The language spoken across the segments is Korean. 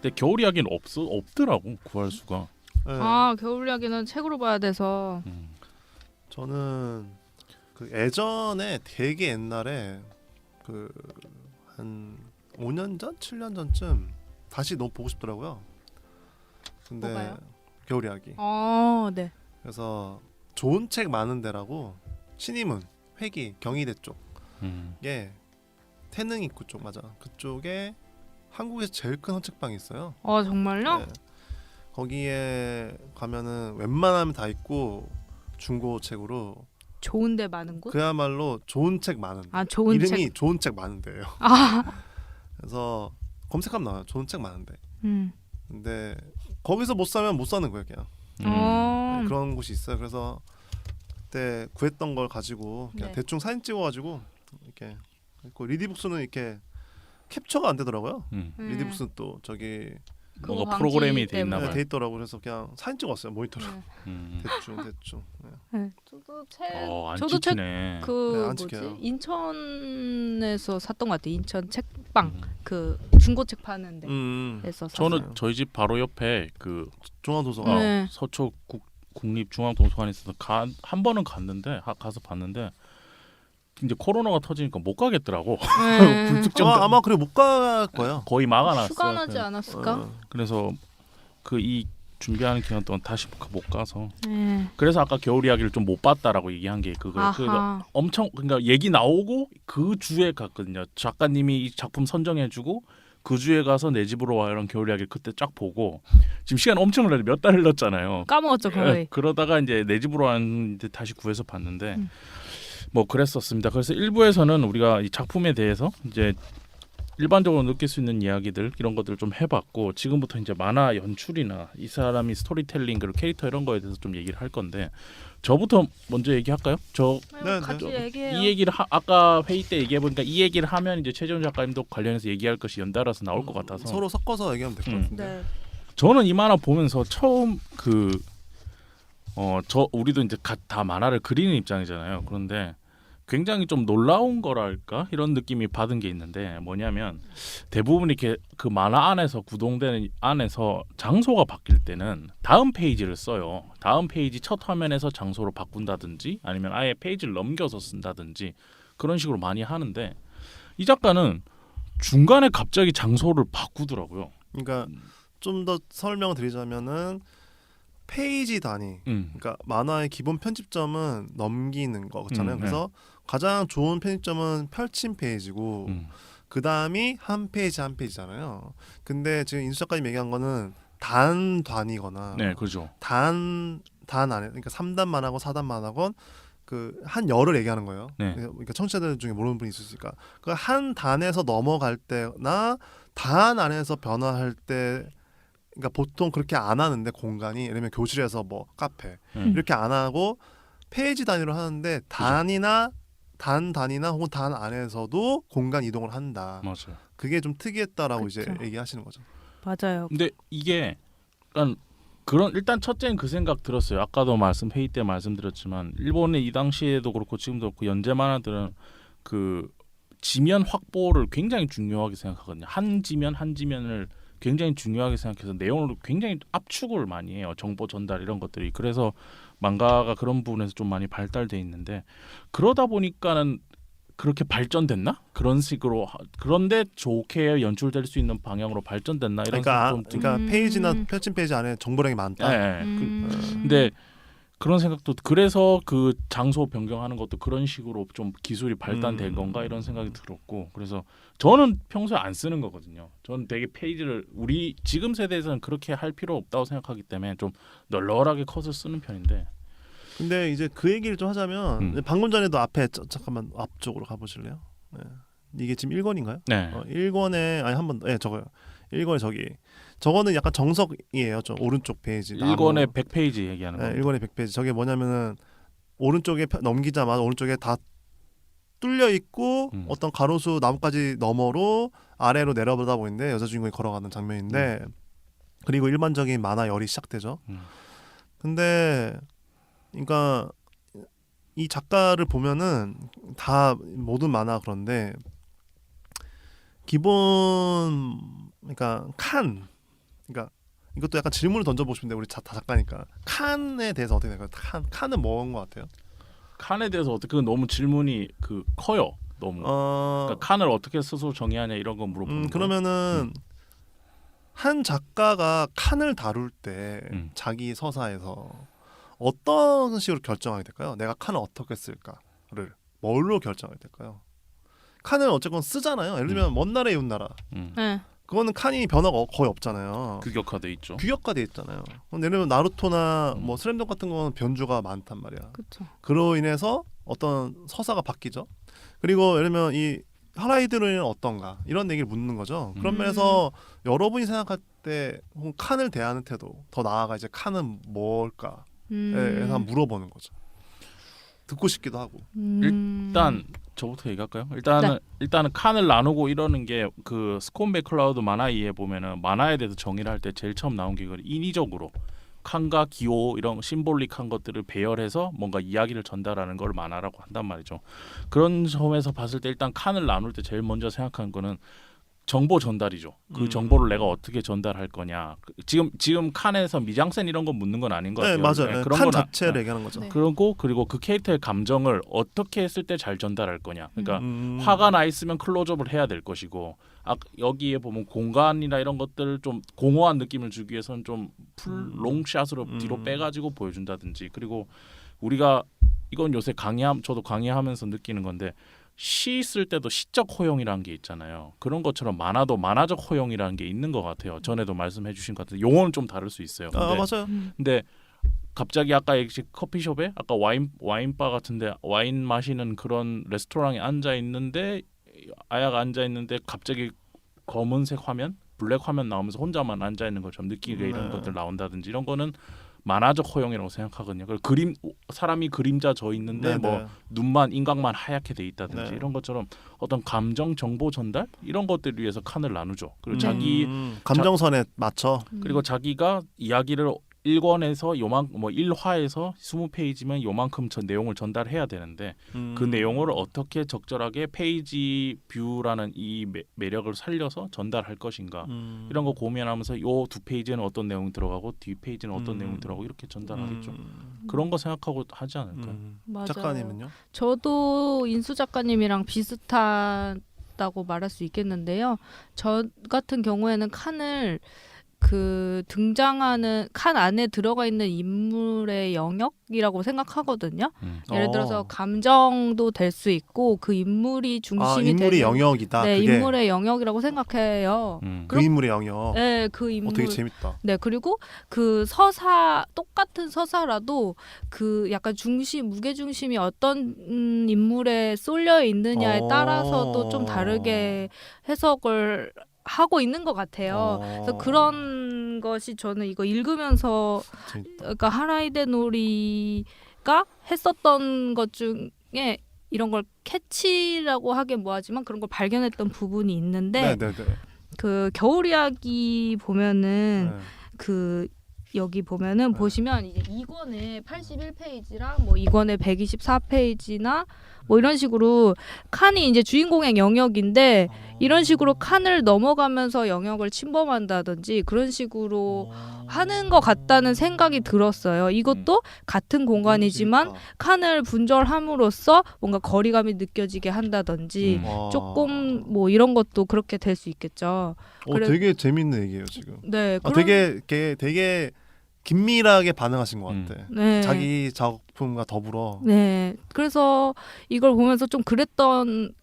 근데 겨울 이야기는 없더라고 구할 수가. 네. 아 겨울 이야기는 책으로 봐야 돼서. 저는 그 예전에 되게 옛날에 그 한 5년 전, 7년 전쯤 다시 너무 보고 싶더라고요. 근데 뭐가요? 겨울 이야기. 네. 그래서 좋은 책 많은 데라고 신의문, 회기, 경희대 쪽에 태릉 입구 쪽 맞아. 그쪽에 한국에서 제일 큰 헌책방이 있어요. 정말요? 네. 거기에 가면은 웬만하면 다 있고 중고책으로 좋은데 많은 곳? 그야말로 좋은 책 많은 데. 좋은 이름이 책. 좋은 책 많은 데예요. 그래서 검색하면 나와요. 좋은 책 많은 데. 근데 거기서 못 사면 못 사는 거예요, 그냥. 네, 그런 곳이 있어요. 그래서 그때 구했던 걸 가지고 그냥 네. 대충 사진 찍어가지고 이렇게 그 리디북스는 이렇게 캡처가 안 되더라고요. 리디북스는 또 저기 뭔가 그거 프로그램이 방지 돼 있나 때문에. 봐요. 돼 있더라고. 그래서 그냥 사진 찍었어요, 모니터로. 음. 대충. 네. 저도 책 안 저도 책 찍히네. 그 안 뭐지 찍혀요. 인천에서 샀던 것 같아요. 인천 책방 음. 그 중고책 파는 데에서 샀어요. 저는 저희 집 바로 옆에 그 중앙도서관. 네. 서초 국립중앙도서관에 있어서 한 번은 갔는데 가서 봤는데 이제 코로나가 터지니까 못 가겠더라고. 네. 불특정 아마 그래 못 갈 거예요. 거의 막아놨어. 휴가 나지 않았을까? 그래서 그 이 준비하는 기간 동안 다시 못 가서 네. 그래서 아까 겨울 이야기를 좀 못 봤다라고 얘기한 게 그거예요. 그러니까 엄청 그러니까 얘기 나오고 그 주에 갔거든요. 작가님이 이 작품 선정해주고 그 주에 가서 내 집으로 와 이런 겨울 이야기를 그때 쫙 보고 지금 시간 엄청 흘렀는데 몇 달 흘렀잖아요. 까먹었죠 거의. 그러다가 이제 내 집으로 왔는데 다시 구해서 봤는데 뭐 그랬었습니다. 그래서 1부에서는 우리가 이 작품에 대해서 이제 일반적으로 느낄 수 있는 이야기들 이런 것들을 좀 해봤고 지금부터 이제 만화 연출이나 이 사람이 스토리텔링 그리고 캐릭터 이런 거에 대해서 좀 얘기를 할 건데 저부터 먼저 얘기할까요? 네, 같이 얘기해요. 이 얘기를 아까 회의 때 얘기해 보니까 이 얘기를 하면 이제 최재훈 작가님도 관련해서 얘기할 것이 연달아서 나올 것 같아서 서로 섞어서 얘기하면 될 것 같은데. 네. 저는 이 만화 보면서 처음 우리도 이제 다 만화를 그리는 입장이잖아요. 그런데 굉장히 좀 놀라운 거랄까 이런 느낌이 받은 게 있는데 뭐냐면 대부분 이렇게 그 만화 안에서 구동되는 안에서 장소가 바뀔 때는 다음 페이지를 써요. 다음 페이지 첫 화면에서 장소로 바꾼다든지 아니면 아예 페이지를 넘겨서 쓴다든지 그런 식으로 많이 하는데 이 작가는 중간에 갑자기 장소를 바꾸더라고요. 그러니까 좀 더 설명을 드리자면은 페이지 단위. 그러니까 만화의 기본 편집점은 넘기는 거잖아요. 그래서 가장 좋은 편집점은 펼친 페이지고 그 다음이 한 페이지 한 페이지잖아요. 근데 지금 인수 작가님 얘기한 거는 단 단위거나 네, 그죠. 단 안에 그러니까 3단만 하고 4단만 하건 그 한 열을 얘기하는 거예요. 네. 그러니까 청취자들 중에 모르는 분이 있을 수 있으니까 그 한 단에서 넘어갈 때나 단 안에서 변화할 때 그러니까 보통 그렇게 안 하는데 공간이 예를 들면 교실에서 뭐 카페 이렇게 안 하고 페이지 단위로 하는데 단위나 혹은 단 안에서도 공간 이동을 한다. 맞아요. 그게 좀 특이했다라고 그쵸. 이제 얘기하시는 거죠. 맞아요. 근데 이게 약간 그런 일단 첫째는 그 생각 들었어요. 아까도 회의 때 말씀드렸지만 일본의 이 당시에도 그렇고 지금도 그렇고 연재 만화들은 그 지면 확보를 굉장히 중요하게 생각하거든요. 한 지면을 굉장히 중요하게 생각해서 내용을 굉장히 압축을 많이 해요. 정보 전달 이런 것들이. 그래서 망가가 그런 부분에서 좀 많이 발달돼 있는데 그러다 보니까는 그렇게 발전됐나? 그런 식으로 그런데 좋게 연출될 수 있는 방향으로 발전됐나 이런 생각 좀 그러니까 페이지나 펼친 페이지 안에 정보량이 많다. 네. 근데 그런 생각도 그래서 그 장소 변경하는 것도 그런 식으로 좀 기술이 발달된 건가 이런 생각이 들었고 그래서 저는 평소에 안 쓰는 거거든요. 저는 되게 페이지를 우리 지금 세대에서는 그렇게 할 필요 없다고 생각하기 때문에 좀 널널하게 컷을 쓰는 편인데 근데 이제 그 얘기를 좀 하자면 방금 전에도 앞에 잠깐만 앞쪽으로 가보실래요? 네. 이게 지금 1권인가요? 네. 1권에 아니 한번 저거요. 1권에 저거는 약간 정석이에요. 저 오른쪽 페이지. 1권에 100페이지 얘기하는 거. 1권에 100페이지. 저게 뭐냐면은 오른쪽에 넘기자마자 오른쪽에 다 뚫려 있고 어떤 가로수 나뭇가지 너머로 아래로 내려보다 보이는데 여자 주인공이 걸어가는 장면인데 그리고 일반적인 만화 열이 시작되죠. 근데 그러니까 이 작가를 보면은 다 모든 만화 그런데 기본 그러니까 칸 그러니까 이것도 약간 질문을 던져보고 싶은데 우리 다 작가니까 칸에 대해서 어떻게 생각해요? 칸은 뭐인 것 같아요? 칸에 대해서 어떻게 너무 질문이 커요. 너무. 그러니까 칸을 어떻게 스스로 정의하냐 이런 거 물어보는 거. 그러면은 한 작가가 칸을 다룰 때 자기 서사에서 어떤 식으로 결정하게 될까요? 내가 칸을 어떻게 쓸까를 뭘로 결정하게 될까요? 칸을 어쨌건 쓰잖아요. 예를 들면 먼 나라 이웃 나라 네. 그거는 칸이 변화가 거의 없잖아요. 규격화돼 있죠. 규격화돼 있잖아요. 예를 들면 나루토나 뭐 슬램덩크 같은 거는 변주가 많단 말이야. 그렇죠. 그로 인해서 어떤 서사가 바뀌죠. 그리고 예를 들면 이 하라이드로는 어떤가 이런 얘기를 묻는 거죠. 그런 면에서 여러분이 생각할 때 칸을 대하는 태도, 더 나아가 이제 칸은 뭘까에 대해서 한번 물어보는 거죠. 듣고 싶기도 하고. 일단 저부터 얘기할까요? 일단은 칸을 나누고 이러는 게 스콘 맥클라우드 만화이에 보면은 만화에 대해서 정의를 할 때 제일 처음 나온 게 인위적으로 칸과 기호 이런 심볼릭한 것들을 배열해서 뭔가 이야기를 전달하는 걸 만화라고 한단 말이죠. 그런 점에서 봤을 때 일단 칸을 나눌 때 제일 먼저 생각하는 거는 정보 전달이죠. 그 정보를 내가 어떻게 전달할 거냐. 지금 칸에서 미장센 이런 거 묻는 건 아닌 것 같아요. 네, 맞아요. 그런 칸 건 자체를 얘기하는 거죠. 네. 그리고 그 캐릭터의 감정을 어떻게 했을 때 잘 전달할 거냐. 그러니까 화가 나 있으면 클로즈업을 해야 될 것이고, 여기에 보면 공간이나 이런 것들을 좀 공허한 느낌을 주기 위해서는 좀 풀 롱샷으로 뒤로 빼가지고 보여준다든지. 그리고 우리가 이건 요새 저도 강의하면서 느끼는 건데. 시 쓸 때도 시적 호용이라는 게 있잖아요. 그런 것처럼 만화도 만화적 호용이라는 게 있는 것 같아요. 전에도 말씀해 주신 것 같은데 용어는 좀 다를 수 있어요. 맞아요. 근데 갑자기 아까 커피숍에 아까 와인바 같은데 와인 마시는 그런 레스토랑에 앉아 있는데 아야가 앉아 있는데 갑자기 검은색 화면, 블랙 화면 나오면서 혼자만 앉아 있는 것처럼 느끼게 이런 것들 나온다든지 이런 거는 만화적 호용이라고 생각하거든요. 사람이 그림자 져 있는데 뭐 눈만 인각만 하얗게 돼 있다든지 이런 것처럼 어떤 감정 정보 전달 이런 것들을 위해서 칸을 나누죠. 그리고 감정선에 맞춰. 그리고 자기가 이야기를 1권에서 뭐 1화에서 20페이지면 요만큼 내용을 전달해야 되는데 그 내용을 어떻게 적절하게 페이지 뷰라는 이 매력을 살려서 전달할 것인가 이런 거 고민하면서 요 두 페이지는 어떤 내용이 들어가고 뒤 페이지는 어떤 내용이 들어가고 이렇게 전달하겠죠. 그런 거 생각하고 하지 않을까요? 맞아요. 작가님은요? 저도 인수 작가님이랑 비슷하다고 말할 수 있겠는데요. 저 같은 경우에는 칸을 등장하는 칸 안에 들어가 있는 인물의 영역이라고 생각하거든요. 예를 들어서 감정도 될 수 있고 그 인물이 중심이 인물이 되는 영역이다. 네, 그게. 인물의 영역이라고 생각해요. 그 인물의 영역. 네, 그 인물. 되게 재밌다. 네, 그리고 똑같은 서사라도 약간 무게 중심이 어떤 인물에 쏠려 있느냐에 따라서도 좀 다르게 해석을 하고 있는 것 같아요. 그래서 그런 것이 저는 이거 읽으면서 그러니까 하라이데 노리가 했었던 것 중에 이런 걸 캐치라고 하긴 뭐하지만 그런 걸 발견했던 부분이 있는데 겨울 이야기 보면은 여기 보면은 보시면 이제 2권에 81페이지랑 뭐 2권에 124페이지나 뭐 이런 식으로 칸이 이제 주인공의 영역인데 이런 식으로 칸을 넘어가면서 영역을 침범한다든지 그런 식으로 하는 것 같다는 생각이 들었어요. 이것도 같은 공간이지만 칸을 분절함으로써 뭔가 거리감이 느껴지게 한다든지 조금 뭐 이런 것도 그렇게 될 수 있겠죠. 되게 재밌는 얘기예요 지금. 네, 되게 긴밀하게 반응하신 것 같아. 네. 자기 작품과 더불어. 네. 그래서 이걸 보면서 좀 그랬던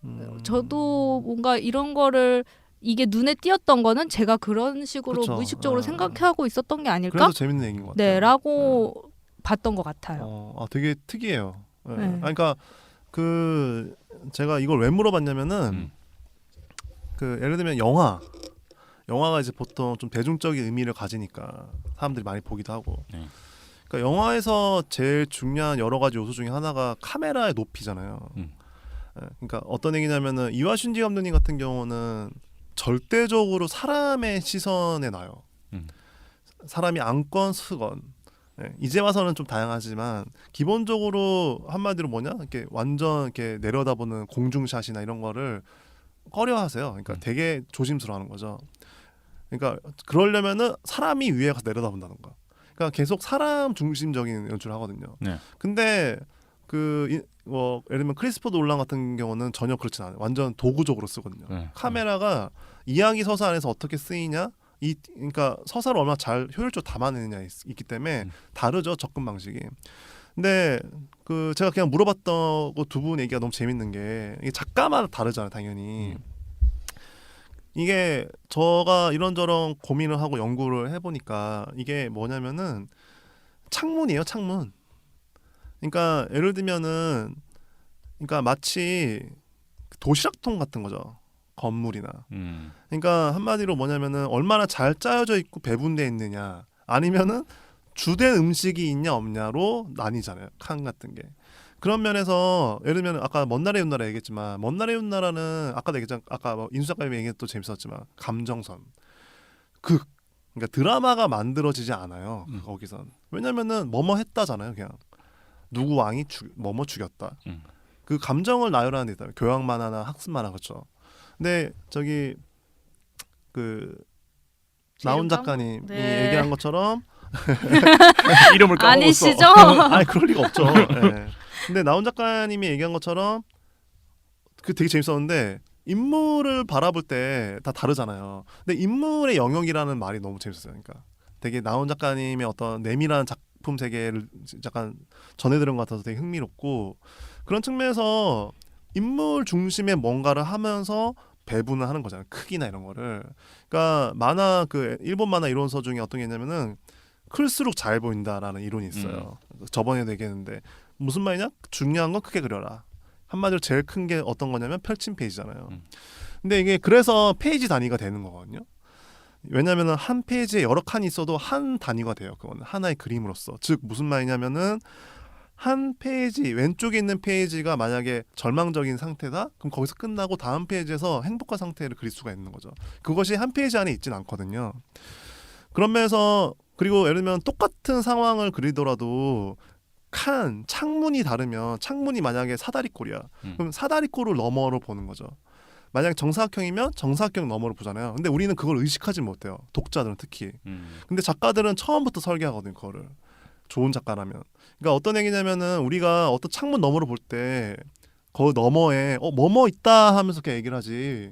저도 뭔가 이런 거를 이게 눈에 띄었던 거는 제가 그런 식으로 무의식적으로 생각하고 있었던 게 아닐까? 그래서 재밌는 얘기인 것 같아요. 네, 라고 봤던 것 같아요. 되게 특이해요. 네. 그러니까 제가 이걸 왜 물어봤냐면은 예를 들면 영화가 이제 보통 좀 대중적인 의미를 가지니까 사람들이 많이 보기도 하고. 그러니까 영화에서 제일 중요한 여러 가지 요소 중에 하나가 카메라의 높이잖아요. 그러니까 어떤 얘기냐면은 이와 슌지 감독님 같은 경우는 절대적으로 사람의 시선에 놔요. 사람이 앉건 서건. 이제 와서는 좀 다양하지만 기본적으로 한마디로 뭐냐? 이렇게 완전 이렇게 내려다보는 공중샷이나 이런 거를 꺼려하세요. 그러니까 되게 조심스러워하는 거죠. 그러니까 그러려면은 사람이 위에 가서 내려다본다는 거야. 그러니까 계속 사람 중심적인 연출을 하거든요. 네. 근데 뭐 예를 들면 크리스포 놀란 같은 경우는 전혀 그렇진 않아요. 완전 도구적으로 쓰거든요. 네. 카메라가 이야기 서사 안에서 어떻게 쓰이냐, 그러니까 서사를 얼마나 잘 효율적으로 담아내느냐 있기 때문에 다르죠, 접근 방식이. 근데 제가 그냥 물어봤던 그 두 분 얘기가 너무 재밌는 게 이게 작가마다 다르잖아요, 당연히. 이게 제가 이런저런 고민을 하고 연구를 해보니까 이게 뭐냐면은 창문이에요, 창문. 그러니까 예를 들면은 그러니까 마치 도시락통 같은 거죠, 건물이나. 그러니까 한마디로 뭐냐면은 얼마나 잘 짜여져 있고 배분돼 있느냐, 아니면은 주된 음식이 있냐 없냐로 나뉘잖아요, 칸 같은 게. 그런 면에서 예를 들면 아까 먼 나라의 훗나라 얘기했지만, 먼 나라의 훗나라는 아까도 얘기했잖아, 아까 뭐 인수 작가님이 얘기했도 재밌었지만 감정선, 그러니까 드라마가 만들어지지 않아요, 거기선. 왜냐면은 뭐뭐 했다잖아요, 그냥 누구 왕이 뭐뭐 죽였다. 그 감정을 나열하는 데 있다면 교양 만화나 학습 만화, 그렇죠. 근데 저기 나온 작가님이 네. 얘기한 것처럼 이름을 까먹었어. 아니시죠? 아니 그럴 리가 없죠. 네. 근데 나온 작가님이 얘기한 것처럼 되게 재밌었는데, 인물을 바라볼 때 다 다르잖아요. 근데 인물의 영역이라는 말이 너무 재밌었어요. 그러니까 되게 나온 작가님의 어떤 내밀한 작품 세계를 약간 전해들은 것 같아서 되게 흥미롭고, 그런 측면에서 인물 중심의 뭔가를 하면서 배분을 하는 거잖아요, 크기나 이런 거를. 그러니까 만화 일본 만화 이론서 중에 어떤 게 있냐면은 클수록 잘 보인다라는 이론이 있어요. 저번에도 얘기했는데 무슨 말이냐? 중요한 건 크게 그려라. 한마디로 제일 큰 게 어떤 거냐면 펼친 페이지잖아요. 근데 이게 그래서 페이지 단위가 되는 거거든요. 왜냐면은 한 페이지에 여러 칸이 있어도 한 단위가 돼요. 그거는 하나의 그림으로서. 즉 무슨 말이냐면은 한 페이지 왼쪽에 있는 페이지가 만약에 절망적인 상태다, 그럼 거기서 끝나고 다음 페이지에서 행복한 상태를 그릴 수가 있는 거죠. 그것이 한 페이지 안에 있진 않거든요. 그런 면에서, 그리고 예를 들면 똑같은 상황을 그리더라도 창문이 다르면, 창문이 만약에 사다리꼴이야, 그럼 사다리꼴을 너머로 보는 거죠. 만약 정사각형이면 정사각형 너머로 보잖아요. 근데 우리는 그걸 의식하지 못해요, 독자들은 특히. 근데 작가들은 처음부터 설계하거든요, 그거를. 좋은 작가라면. 그러니까 어떤 얘기냐면은 우리가 어떤 창문 너머로 볼 때 그 너머에 뭐뭐 있다 하면서 그렇게 얘기를 하지,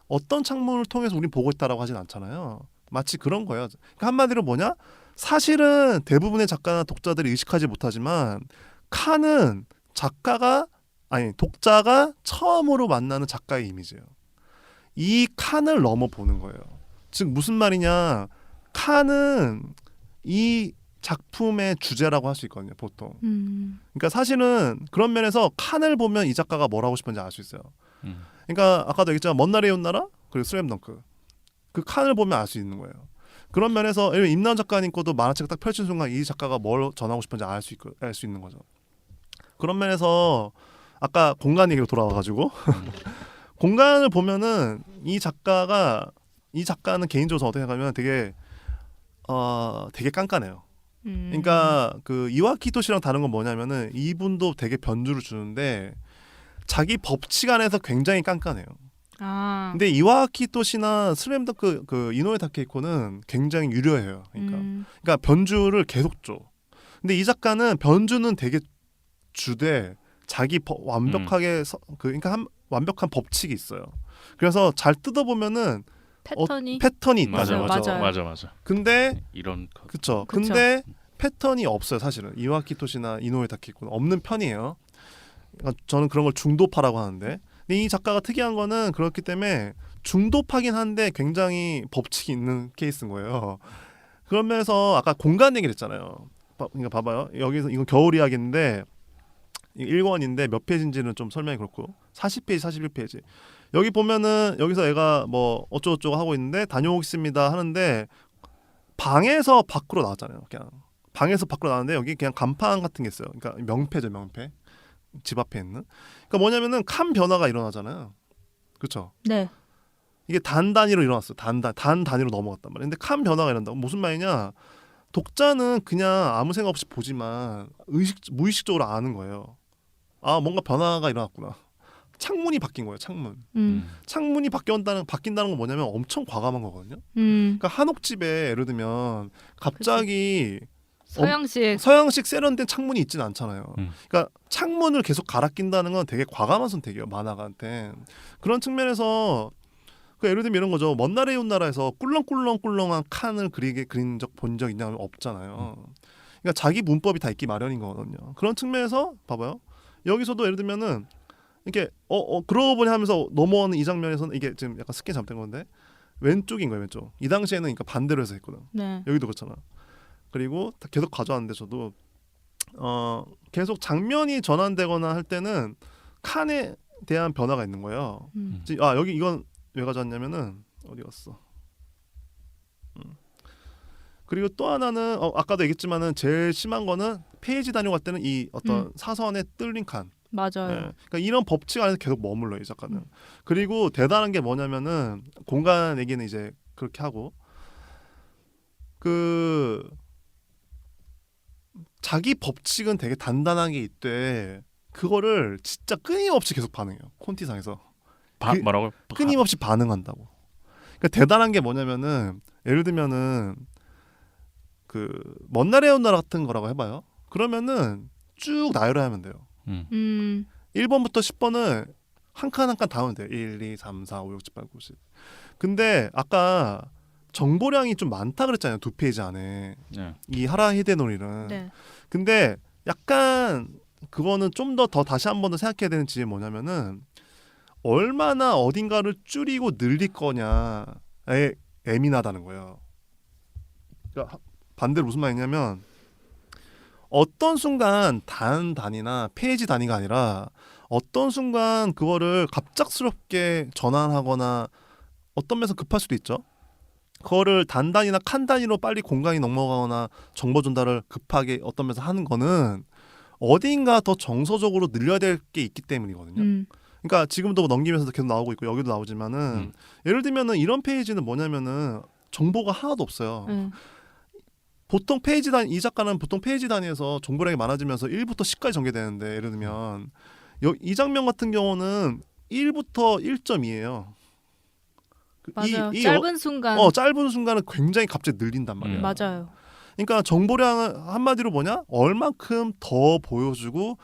어떤 창문을 통해서 우리 보고 있다라고 하진 않잖아요. 마치 그런 거예요. 그러니까 한마디로 뭐냐? 사실은 대부분의 작가나 독자들이 의식하지 못하지만 칸은 독자가 처음으로 만나는 작가의 이미지예요. 이 칸을 넘어 보는 거예요. 즉 무슨 말이냐? 칸은 이 작품의 주제라고 할 수 있거든요, 보통. 그러니까 사실은 그런 면에서 칸을 보면 이 작가가 뭘 하고 싶은지 알 수 있어요. 그러니까 아까도 얘기했지만 먼 나라의 훗나라 그리고 슬램덩크, 그 칸을 보면 알 수 있는 거예요. 그런 면에서 임나은 작가님 거도 만화책 딱 펼친 순간 이 작가가 뭘 전하고 싶은지 알 수 있는 거죠. 그런 면에서 아까 공간 얘기로 돌아와가지고 공간을 보면은 이 작가는 개인적으로 어떻게 생각하면 되게 깐깐해요. 그러니까 이와키 토시랑 다른 건 뭐냐면은 이분도 되게 변주를 주는데 자기 법칙 안에서 굉장히 깐깐해요. 근데 이와키 토시나 슬램덩크 이노ue 타케히코는 굉장히 유려해요. 그러니까 변주를 계속 줘. 근데 이 작가는 변주는 되게 주되 자기 완벽하게 그러니까 완벽한 법칙이 있어요. 그래서 잘 뜯어보면은 패턴이 있다. 맞아. 근데 이런 그쵸. 근데 패턴이 없어요, 사실은. 이와키 토시나 이노ue 타케히코는 없는 편이에요. 그러니까 저는 그런 걸 중도파라고 하는데, 근데 이 작가가 특이한 거는 그렇기 때문에 중도파긴 한데 굉장히 법칙이 있는 케이스인 거예요. 그런 면에서 아까 공간 얘기를 했잖아요. 그러니까 봐봐요. 여기서 이건 겨울 이야기인데 1권인데 몇 페이지인지는 좀 설명이 그렇고 40페이지, 41페이지. 여기 보면은 여기서 애가 뭐 어쩌고저쩌고 하고 있는데 다녀오겠습니다 하는데 방에서 밖으로 나왔잖아요. 그냥 방에서 밖으로 나왔는데 여기 그냥 간판 같은 게 있어요. 그러니까 명패죠, 명패. 집 앞에 있는. 그러니까 뭐냐면은 칸 변화가 일어나잖아요. 그렇죠? 네. 이게 단 단위로 일어났어요. 단 단위로 넘어갔단 말이에요. 근데 칸 변화가 일어난다고 무슨 말이냐? 독자는 그냥 아무 생각 없이 보지만 무의식적으로 아는 거예요. 아, 뭔가 변화가 일어났구나. 창문이 바뀐 거예요. 창문. 음. 창문이 바뀐다는 건 뭐냐면 엄청 과감한 거거든요. 음. 그러니까 한옥집에 예를 들면 갑자기 서양식. 서양식 세련된 창문이 있지는 않잖아요. 음. 그러니까 창문을 계속 갈아 낀다는 건 되게 과감한 선택이에요. 만화가한테. 그런 측면에서 그 예를 들면 이런 거죠. 먼 나라의 온 나라에서 꿀렁꿀렁꿀렁한 칸을 그린 적 본 적 있냐? 없잖아요. 그러니까 자기 문법이 다 있기 마련인 거거든요. 그런 측면에서 봐봐요. 여기서도 예를 들면은 이렇게 그러고 보니 하면서 넘어오는 이 장면에서는 이게 지금 약간 스킨 잘못된 건데 왼쪽인 거예요. 왼쪽. 이 당시에는 그러니까 반대로 해서 했거든. 네. 여기도 그렇잖아. 그리고 계속 가져왔는데 저도 계속 장면이 전환되거나 할 때는 칸에 대한 변화가 있는 거예요. 여기 이건 왜 가져왔냐면은 어디 갔어? 그리고 또 하나는 아까도 얘기했지만은 제일 심한 거는 페이지 단위 갈 때는 이 어떤 사선에 뚫린 칸. 맞아요. 네. 그러니까 이런 법칙 안에서 계속 머물러 이 작가는. 그리고 대단한 게 뭐냐면은 공간 얘기는 이제 그렇게 하고 그 자기 법칙은 되게 단단하게 있대. 그거를 진짜 끊임없이 계속 반응해요. 콘티상에서. 뭐라고? 끊임없이 반응한다고. 그러니까 대단한 게 뭐냐면은 예를 들면은 그 먼 나라의 온 나라 같은 거라고 해봐요. 그러면은 쭉 나열하면 돼요. 1번부터 10번을 한 칸 한 칸 다 하면 돼요. 1, 2, 3, 4, 5, 6, 7, 8, 9, 10. 근데 아까 정보량이 좀 많다 그랬잖아요. 2페이지 안에. 네. 이 하라 히데노리는. 네. 근데 약간 그거는 좀 더 다시 한 번 더 생각해야 되는 지점이 뭐냐면은 얼마나 어딘가를 줄이고 늘릴 거냐에 예민하다는 거예요. 그러니까 반대로 무슨 말이냐면 어떤 순간 단위나 페이지 단위가 아니라 어떤 순간 그거를 갑작스럽게 전환하거나 어떤 면에서 급할 수도 있죠. 그거를 단위나 칸 단위로 빨리 공간이 넘어가거나 정보 전달을 급하게 어떤 면에서 하는 거는 어딘가 더 정서적으로 늘려야 될 게 있기 때문이거든요. 그러니까 지금도 넘기면서도 계속 나오고 있고 여기도 나오지만은 예를 들면은 이런 페이지는 뭐냐면은 정보가 하나도 없어요. 보통 페이지 단위 이 작가는 보통 페이지 단위에서 정보량이 많아지면서 1부터 10까지 전개되는데 예를 들면 이 장면 같은 경우는 1부터 1.2예요. 맞아요. 짧은 순간. 짧은 순간은 굉장히 갑자기 늘린단 말이에요. 맞아요. 그러니까 정보량은 한마디로 뭐냐? 얼만큼 더 보여주고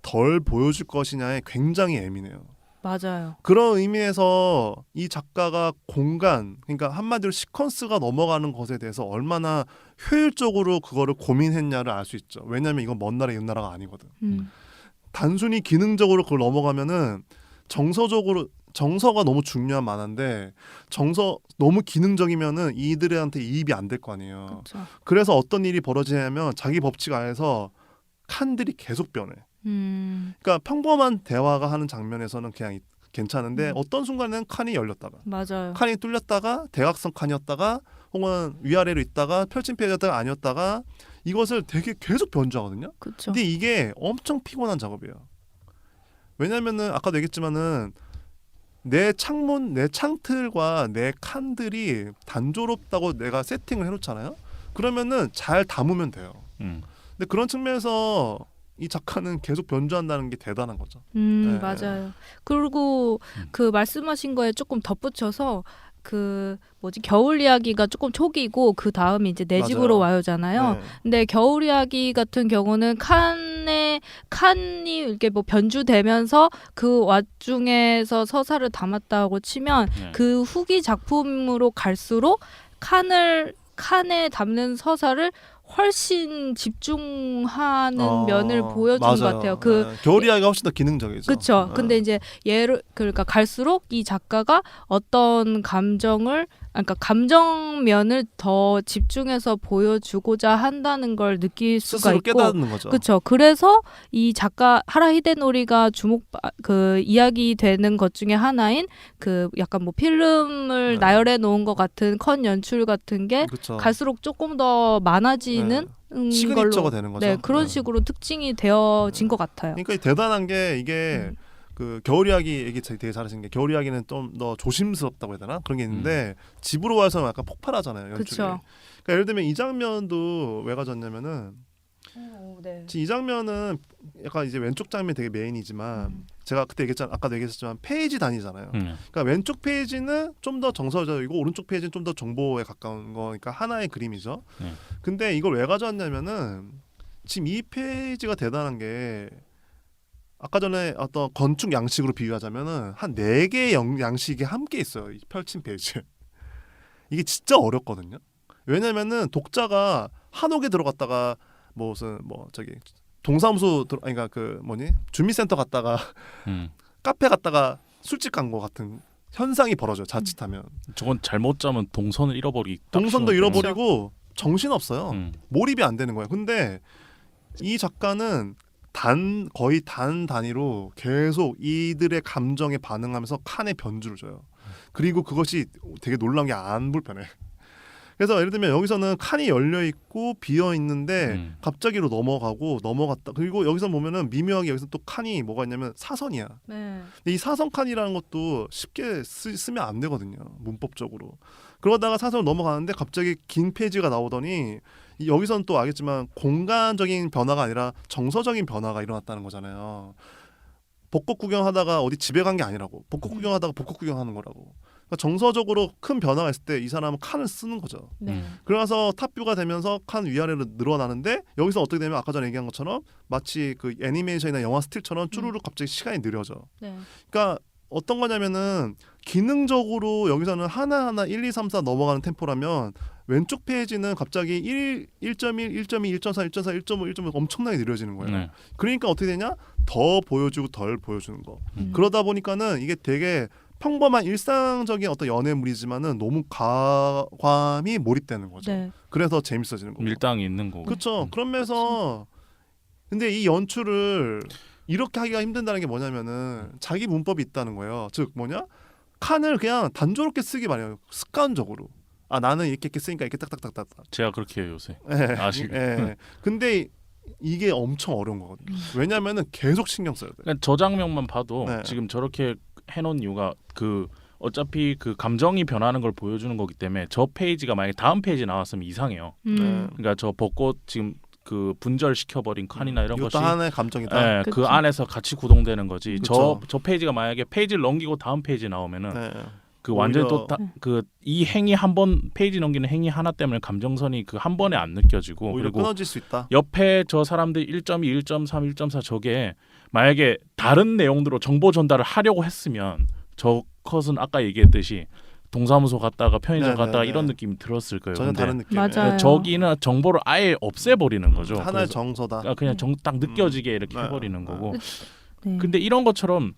덜 보여줄 것이냐에 굉장히 예민해요. 맞아요. 그런 의미에서 이 작가가 공간, 그러니까 한마디로 시퀀스가 넘어가는 것에 대해서 얼마나 효율적으로 그거를 고민했냐를 알 수 있죠. 왜냐하면 이건 먼 나라, 옛 나라가 아니거든. 단순히 기능적으로 그걸 넘어가면은 정서가 너무 중요한 만화인데 너무 기능적이면은 이들한테 이입이 안 될 거 아니에요. 그쵸. 그래서 어떤 일이 벌어지냐면 자기 법칙 안에서 칸들이 계속 변해. 그러니까 평범한 대화가 하는 장면에서는 그냥 괜찮은데 어떤 순간에는 칸이 열렸다가 맞아요. 칸이 뚫렸다가 대각선 칸이었다가 혹은 위아래로 있다가 펼친 페이지였다가 아니었다가 이것을 되게 계속 변주하거든요. 그쵸. 근데 이게 엄청 피곤한 작업이에요. 왜냐면은 아까도 얘기했지만은 내 창문, 내 창틀과 내 칸들이 단조롭다고 내가 세팅을 해놓잖아요. 그러면은 잘 담으면 돼요. 근데 그런 측면에서 이 작가는 계속 변주한다는 게 대단한 거죠. 네. 맞아요. 그리고 그 말씀하신 거에 조금 덧붙여서 그 겨울 이야기가 조금 초기고 그 다음에 이제 내 맞아요. 집으로 와요잖아요. 네. 근데 겨울 이야기 같은 경우는 칸이 이렇게 뭐 변주되면서 그 와중에서 서사를 담았다고 치면 그 후기 작품으로 갈수록 칸에 담는 서사를 훨씬 집중하는 면을 보여주는 것 같아요. 겨울 이야기가 훨씬 더 기능적이죠. 그렇죠. 근데 이제 그러니까 갈수록 이 작가가 어떤 그러니까 감정면을 더 집중해서 보여주고자 한다는 걸 느낄 수가 스스로 있고, 깨닫는 거죠. 그렇죠. 그래서 이 작가 하라 히데노리가 이야기 되는 것 중에 하나인 그 약간 뭐 필름을 나열해 놓은 것 같은 컷 연출 같은 게 그쵸. 갈수록 조금 더 많아지는 시그니처가 되는 거죠. 네, 그런 식으로 특징이 되어진 것 같아요. 그러니까 대단한 게 이게 그 겨울 이야기 얘기 되게 잘하신 게 겨울 이야기는 좀 더 조심스럽다고 해야 되나 그런 게 있는데 집으로 와서는 약간 폭발하잖아요. 연출이. 그쵸. 그러니까 예를 들면 이 장면도 왜 가졌냐면은 네. 지금 이 장면은 약간 이제 왼쪽 장면 되게 메인이지만 제가 그때 얘기했잖아, 아까도 얘기했지만 페이지 단위잖아요. 그러니까 왼쪽 페이지는 좀 더 정서적이고 오른쪽 페이지는 좀 더 정보에 가까운 거니까 하나의 그림이죠. 근데 이걸 왜 가져왔냐면은 지금 이 페이지가 대단한 게 아까 전에 어떤 건축 양식으로 비유하자면은 한 4개의 양식이 함께 있어요. 이 펼친 페이지에. 이게 진짜 어렵거든요. 왜냐면은 독자가 한옥에 들어갔다가 무슨 뭐 저기 동사무소 그러니까 그 뭐니 주민센터 갔다가 카페 갔다가 술집 간 거 같은 현상이 벌어져요. 자칫하면 저건 잘못 자면 동선을 잃어버리기. 딱 동선도 쉬워요. 잃어버리고 정신 없어요. 몰입이 안 되는 거예요. 근데 이 작가는 거의 단위로 계속 이들의 감정에 반응하면서 칸의 변주를 줘요. 그리고 그것이 되게 놀라운 게 안 불편해. 그래서 예를 들면 여기서는 칸이 열려 있고 비어 있는데 갑자기로 넘어갔다. 그리고 여기서 보면은 미묘하게 여기서 또 칸이 뭐가 있냐면 사선이야. 네. 근데 이 사선 칸이라는 것도 쉽게 쓰면 안 되거든요. 문법적으로. 그러다가 사선으로 넘어가는데 갑자기 긴 페이지가 나오더니 여기서는 또 알겠지만 공간적인 변화가 아니라 정서적인 변화가 일어났다는 거잖아요. 벚꽃 구경하다가 어디 집에 간 게 아니라고. 벚꽃 구경하다가 벚꽃 구경하는 거라고. 그러니까 정서적으로 큰 변화가 있을 때 이 사람은 칸을 쓰는 거죠. 네. 그래서 탑뷰가 되면서 칸 위아래로 늘어나는데 여기서 어떻게 되면 아까 전에 얘기한 것처럼 마치 그 애니메이션이나 영화 스틸처럼 쭈루룩 갑자기 시간이 느려져. 네. 그러니까 어떤 거냐면은 기능적으로 여기서는 하나하나 1, 2, 3, 4 넘어가는 템포라면 왼쪽 페이지는 갑자기 1.1, 1.2, 1.4, 1.4, 1.5, 1.5 엄청나게 느려지는 거예요. 네. 그러니까 어떻게 되냐? 더 보여주고 덜 보여주는 거. 그러다 보니까는 이게 되게 평범한 일상적인 어떤 연애물이지만은 너무 과감히 몰입되는 거죠. 네. 그래서 재밌어지는 거고. 밀당이 있는 거고. 그렇죠. 그러면서 근데 이 연출을 이렇게 하기가 힘든다는 게 뭐냐면은 자기 문법이 있다는 거예요. 즉 뭐냐? 칸을 그냥 단조롭게 쓰기 마련이에요. 습관적으로. 아 나는 이렇게 쓰니까 이렇게 딱딱딱딱. 제가 그렇게 해요 요새. 예. 아시죠? 예. 근데 이게 엄청 어려운 거거든요. 왜냐면은 계속 신경 써야 돼. 그러니까 저 장면만 봐도 네. 지금 저렇게 해놓은 이유가 그 어차피 그 감정이 변하는 걸 보여주는 거기 때문에 저 페이지가 만약에 다음 페이지 나왔으면 이상해요. 그러니까 저 벚꽃 지금 그 분절시켜버린 칸이나 이런 이것도 것이 하나의 감정이다. 예, 그 그쵸. 안에서 같이 구동되는 거지. 그쵸. 저 페이지가 만약에 페이지를 넘기고 다음 페이지 나오면은 네. 그 완전히 오히려- 또 이 행위 한 번 페이지 넘기는 행위 하나 때문에 감정선이 그 한 번에 안 느껴지고 오히려 그리고 끊어질 수 있다. 옆에 저 사람들 1.2, 1.3, 1.4 저게 만약에 다른 내용으로 정보 전달을 하려고 했으면 저 컷은 아까 얘기했듯이 동사무소 갔다가 편의점 네네네. 갔다가 이런 느낌이 들었을 거예요. 전혀 근데 다른 느낌. 맞아요. 저기는 정보를 아예 없애버리는 거죠. 하나의 그래서 정서다. 그냥 딱 느껴지게 이렇게 네. 해버리는 거고. 네. 근데 이런 것처럼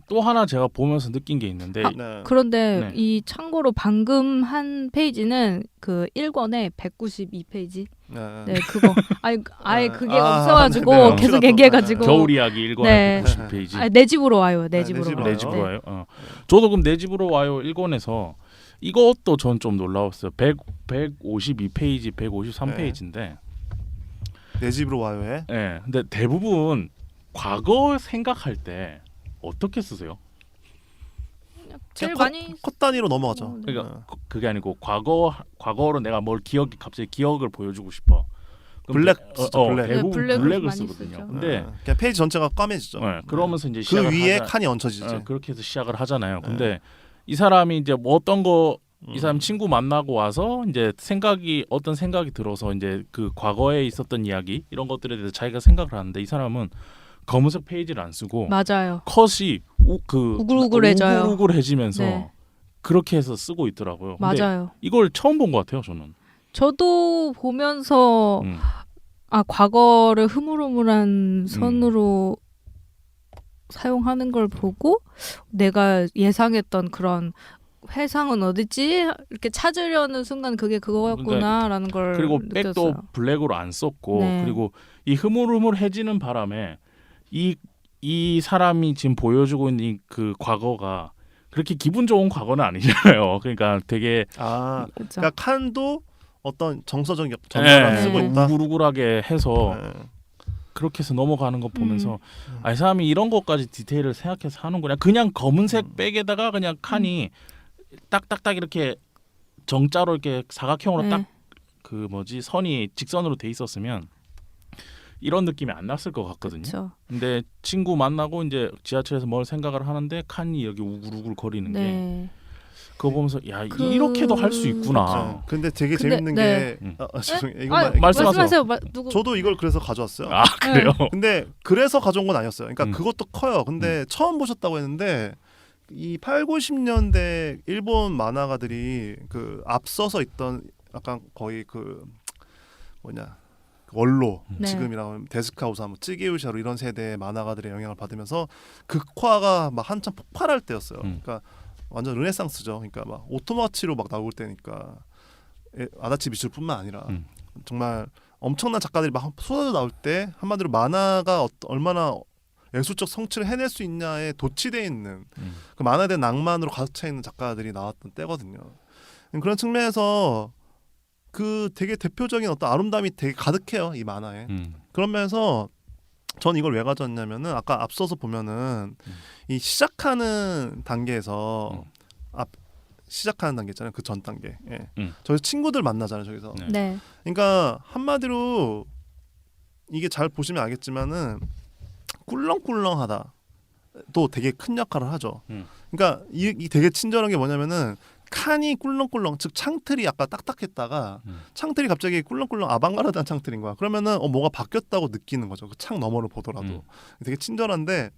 또 하나 제가 보면서 느낀 게 있는데 네. 그런데 네. 이 참고로 방금 한 페이지는 그 1권에 192페이지. 네. 네, 그거. 아예 그게 아, 없어가지고 네, 네. 계속 네. 얘기해가지고. 겨울 이야기 1권에 네. 190페이지. 내 집으로 와요. 내 네, 집으로. 내 집으로 와요. 내 집으로 네. 와요. 저도 그럼 내 집으로 와요 1권에서 이것도 전 좀 놀라웠어요. 152페이지, 153페이지인데. 내 집으로 와요 해. 예. 근데 대부분 과거 생각할 때 어떻게 쓰세요? 제일 컷- 많이 컷 단위로 넘어가죠. 어, 네. 그러니까 그게 아니고 과거로 내가 뭘 갑자기 기억을 보여주고 싶어. 그럼 블랙 대- 쓰죠, 블랙. 대부분 네, 블랙을 블랙을 많이 쓰거든요. 쓰죠. 근데 네. 그냥 페이지 전체가 까매지죠. 그러면서 이제 그 시작을 위에 하자- 칸이 얹혀지지. 그렇게 해서 시작을 하잖아요. 네. 근데 이 사람이 이제 뭐 어떤 거 이 사람 친구 만나고 와서 이제 어떤 생각이 들어서 이제 그 과거에 있었던 이야기 이런 것들에 대해서 자기가 생각을 하는데 이 사람은 검은색 페이지를 안 쓰고 맞아요. 컷이 우글우글해져요. 우글우글해지면서 네. 그렇게 해서 쓰고 있더라고요. 근데 맞아요. 이걸 처음 본 것 같아요, 저는. 저도 보면서 음. 과거를 흐물흐물한 선으로 사용하는 걸 보고 내가 예상했던 그런 회상은 어딨지? 이렇게 찾으려는 순간 그게 그거였구나라는 걸 그리고 느꼈어요. 백도 블랙으로 안 썼고 네. 그리고 이 흐물흐물해지는 바람에 이 사람이 지금 보여주고 있는 그 과거가 그렇게 기분 좋은 과거는 아니잖아요. 그러니까 되게 그렇죠. 그러니까 칸도 어떤 정서적 전환을 쓰고 있다. 우글우글하게 해서 네. 그렇게 해서 넘어가는 거 보면서 이 사람이 이런 것까지 디테일을 생각해서 하는구나. 그냥 검은색 백에다가 그냥 칸이 딱딱딱 이렇게 정자로 이렇게 사각형으로 네. 딱 그 선이 직선으로 돼 있었으면 이런 느낌이 안 났을 것 같거든요. 그렇죠. 근데 친구 만나고 이제 지하철에서 뭘 생각을 하는데 칸이 여기 우글우글 거리는 게 네. 그거 보면서 야 그- 이렇게도 할 수 있구나. 네. 근데 되게 근데- 재밌는 네. 게 죄송해요. 아, 이것만 말씀하세요. 누구? 저도 이걸 그래서 가져왔어요. 아 그래요? 근데 그래서 가져온 건 아니었어요. 그러니까 그것도 커요. 근데 처음 보셨다고 했는데 이 8, 90년대 일본 만화가들이 그 앞서서 있던 약간 거의 그 뭐냐 원로 네. 지금이라고 하면 데스카 오사무, 찌개우샤로 이런 세대의 만화가들의 영향을 받으면서 극화가 막 한참 폭발할 때였어요. 그러니까 완전 르네상스죠. 그러니까 막 오토마치로 막 나올 때니까 아다치 미술뿐만 아니라 정말 엄청난 작가들이 막 쏟아져 나올 때 한마디로 만화가 얼마나 예술적 성취를 해낼 수 있냐에 도취돼 있는 그 만화에 대한 낭만으로 가득 차 있는 작가들이 나왔던 때거든요. 그런 측면에서 그 되게 대표적인 어떤 아름다움이 되게 가득해요 이 만화에. 그러면서 전 이걸 왜 가져왔냐면은 아까 앞서서 보면은 이 시작하는 단계에서 시작하는 단계 있잖아요. 그 전 단계. 예. 저희 친구들 만나잖아요. 저기서. 네. 네. 그러니까 한마디로 이게 잘 보시면 알겠지만은 꿀렁꿀렁하다. 또 되게 큰 역할을 하죠. 그러니까 이 되게 친절한 게 뭐냐면은 칸이 꿀렁꿀렁 즉 창틀이 아까 딱딱했다가 창틀이 갑자기 꿀렁꿀렁 아방가르드한 창틀인 거야. 그러면은 뭐가 바뀌었다고 느끼는 거죠. 그 창 너머를 보더라도. 되게 친절한데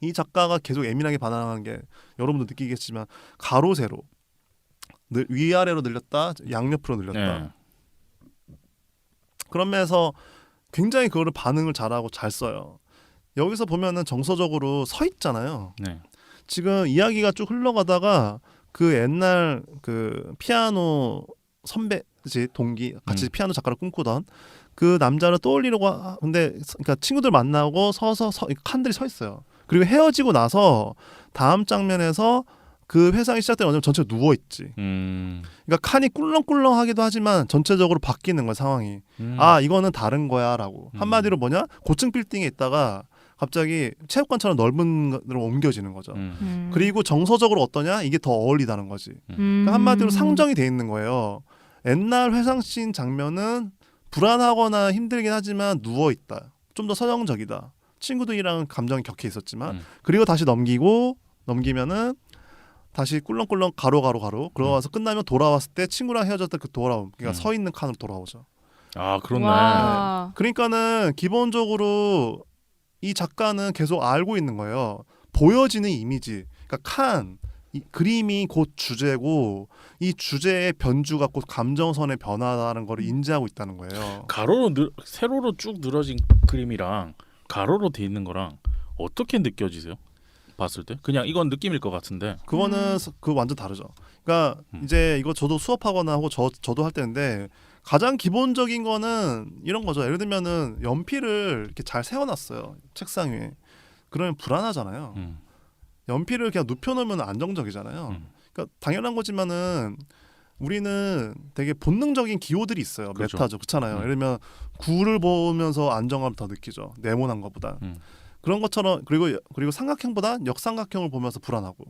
이 작가가 계속 예민하게 반응하는 게 여러분도 느끼겠지만 가로 세로 위아래로 늘렸다 양옆으로 늘렸다. 네. 그런 면에서 굉장히 그거를 반응을 잘하고 잘 써요. 여기서 보면은 정서적으로 서 있잖아요. 네. 지금 이야기가 쭉 흘러가다가 그 옛날 그 피아노 선배지 동기 같이 피아노 작가를 꿈꾸던 그 남자를 떠올리려고 근데 그러니까 친구들 만나고 서서 칸들이 서 있어요. 그리고 헤어지고 나서 다음 장면에서 그 회상이 시작되는 어쩌면 전체가 누워 있지. 그러니까 칸이 꿀렁꿀렁하기도 하지만 전체적으로 바뀌는 거야 상황이. 아 이거는 다른 거야라고. 한마디로 뭐냐 고층 빌딩에 있다가 갑자기 체육관처럼 넓은 데로 옮겨지는 거죠. 그리고 정서적으로 어떠냐 이게 더 어울리다는 거지. 그러니까 한마디로 상정이 돼 있는 거예요. 옛날 회상씬 장면은 불안하거나 힘들긴 하지만 누워 있다. 좀 더 서정적이다. 친구들이랑 감정이 격해 있었지만 그리고 다시 넘기면은 다시 꿀렁꿀렁 가로 그러고 와서 끝나면 돌아왔을 때 친구랑 헤어졌던 그 돌아옴. 그러니까 서 있는 칸으로 돌아오죠. 아 그렇네. 와. 그러니까는 기본적으로 이 작가는 계속 알고 있는 거예요. 보여지는 이미지. 그러니까 이 그림이 곧 주제고 이 주제의 변주가 곧 감정선의 변화라는 걸 인지하고 있다는 거예요. 세로로 쭉 늘어진 그림이랑 가로로 돼 있는 거랑 어떻게 느껴지세요? 봤을 때? 그냥 이건 느낌일 것 같은데. 그거는 그 완전 다르죠. 그러니까 이제 이거 저도 수업하거나 하고 저도 할 때인데 가장 기본적인 거는 이런 거죠. 예를 들면은 연필을 이렇게 잘 세워놨어요. 책상 위에. 그러면 불안하잖아요. 연필을 그냥 눕혀놓으면 안정적이잖아요. 그러니까 당연한 거지만은 우리는 되게 본능적인 기호들이 있어요. 그렇죠. 메타죠. 그렇잖아요. 예를 들면 구를 보면서 안정감을 더 느끼죠. 네모난 것보다. 그런 것처럼 그리고 삼각형보다 역삼각형을 보면서 불안하고.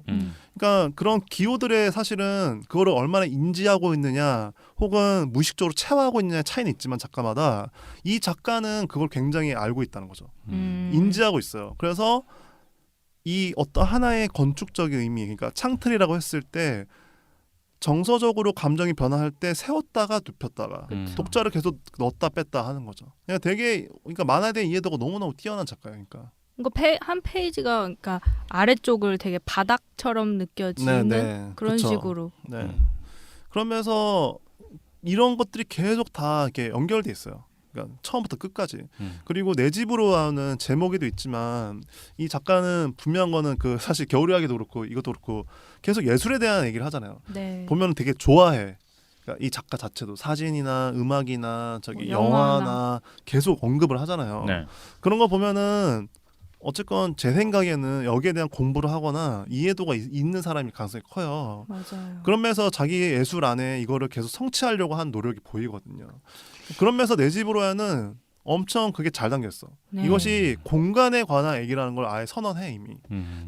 그러니까 그런 기호들의 사실은 그거를 얼마나 인지하고 있느냐 혹은 무의식적으로 체화하고 있느냐의 차이는 있지만 작가마다 이 작가는 그걸 굉장히 알고 있다는 거죠. 인지하고 있어요. 그래서 이 어떤 하나의 건축적인 의미 그러니까 창틀이라고 했을 때 정서적으로 감정이 변화할 때 세웠다가 눕혔다가 독자를 계속 넣었다 뺐다 하는 거죠. 그러니까 만화에 대한 이해도가 너무너무 뛰어난 작가예요. 그러니까. 이거 한 페이지가 그러니까 아래쪽을 되게 바닥처럼 느껴지는 네, 그런 그쵸. 식으로. 네. 그러면서 이런 것들이 계속 다 이렇게 연결돼 있어요. 그러니까 처음부터 끝까지. 그리고 내 집으로 하는 제목에도 있지만 이 작가는 분명한 거는 그 사실 겨울의 이야기도 그렇고 이것도 그렇고 계속 예술에 대한 얘기를 하잖아요. 네. 보면 되게 좋아해. 그러니까 이 작가 자체도 사진이나 음악이나 저기 영화나 계속 언급을 하잖아요. 네. 그런 거 보면은 어쨌건 제 생각에는 여기에 대한 공부를 하거나 이해도가 있는 사람이 가능성이 커요. 맞아요. 그런 면에서 자기 예술 안에 이거를 계속 성취하려고 한 노력이 보이거든요. 그런 면에서 내 집으로야는 엄청 그게 잘 담겼어. 네. 이것이 공간에 관한 얘기라는 걸 아예 선언해 이미.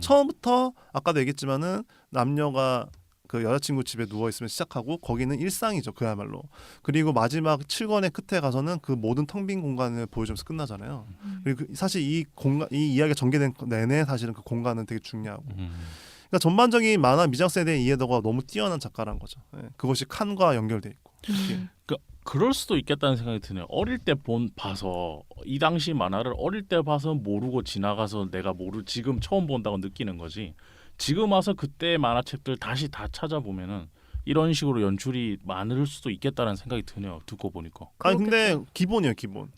처음부터 아까도 얘기했지만은 남녀가 그 여자친구 집에 누워 있으면 시작하고 거기는 일상이죠 그야말로. 그리고 마지막 7권의 끝에 가서는 그 모든 텅 빈 공간을 보여주면서 끝나잖아요. 그리고 사실 이 공간 이 이야기가 전개된 내내 사실은 그 공간은 되게 중요하고. 그러니까 전반적인 만화 미장센에 대한 이해도가 너무 뛰어난 작가라는 거죠. 예, 그것이 칸과 연결돼 있고. 그럴 수도 있겠다는 생각이 드네요. 어릴 때 봐서 이 당시 만화를 어릴 때 봐서 모르고 지나가서 내가 지금 처음 본다고 느끼는 거지. 지금 와서 그때 만화책들 다시 다 찾아보면은 이런 식으로 연출이 많을 수도 있겠다는 생각이 드네요. 듣고 보니까. 아니 근데 기본이에요 기본.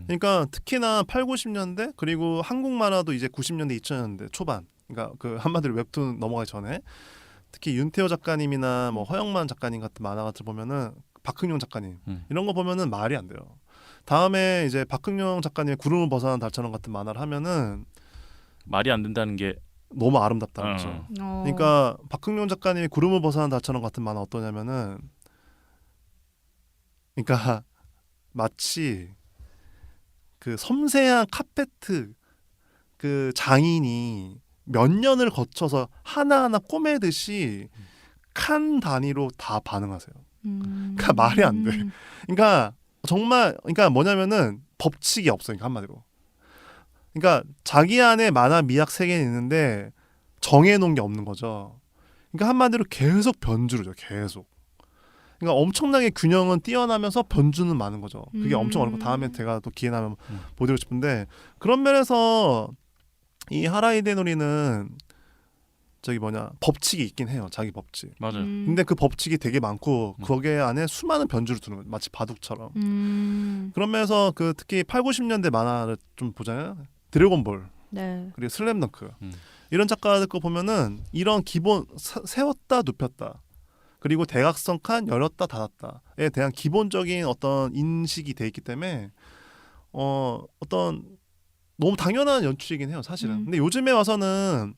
그러니까 특히나 8, 90년대 그리고 한국 만화도 이제 90년대 2000년대 초반. 그러니까 그 한마디로 웹툰 넘어가기 전에 특히 윤태호 작가님이나 뭐 허영만 작가님 같은 만화 같은 보면은 박흥룡 작가님 이런 거 보면은 말이 안 돼요. 다음에 이제 박흥룡 작가님의 구름을 벗어난 달처럼 같은 만화를 하면은 말이 안 된다는 게 너무 아름답다는 거죠. 그러니까 박흥룡 작가님의 구름을 벗어난 달처럼 같은 만화 어떠냐면은 그러니까 마치 그 섬세한 카페트 그 장인이 몇 년을 거쳐서 하나하나 꼬매듯이 칸 단위로 다 반응하세요. 그러니까 말이 안 돼. 그러니까 정말 그러니까 뭐냐면은 법칙이 없어요. 그러니까 한마디로. 그러니까 자기 안에 만화 미학 세계는 있는데 정해놓은 게 없는 거죠. 그러니까 한마디로 계속 변주르죠. 계속. 그러니까 엄청나게 균형은 뛰어나면서 변주는 많은 거죠. 그게 엄청 어렵고 다음에 제가 또 기회 나면 보여드리고 싶은데 그런 면에서 이 하라이데노리는 저기 법칙이 있긴 해요. 자기 법칙. 맞아요. 근데 그 법칙이 되게 많고 거기에 안에 수많은 변주를 두는 거예요. 마치 바둑처럼. 그런 면에서 그 특히 8, 90년대 만화를 좀 보잖아요. 드래곤볼 네. 그리고 슬램덩크 이런 작가들 거 보면은 이런 기본 세웠다 눕혔다 그리고 대각선 칸 열었다 닫았다에 대한 기본적인 어떤 인식이 돼 있기 때문에 어떤 너무 당연한 연출이긴 해요 사실은. 근데 요즘에 와서는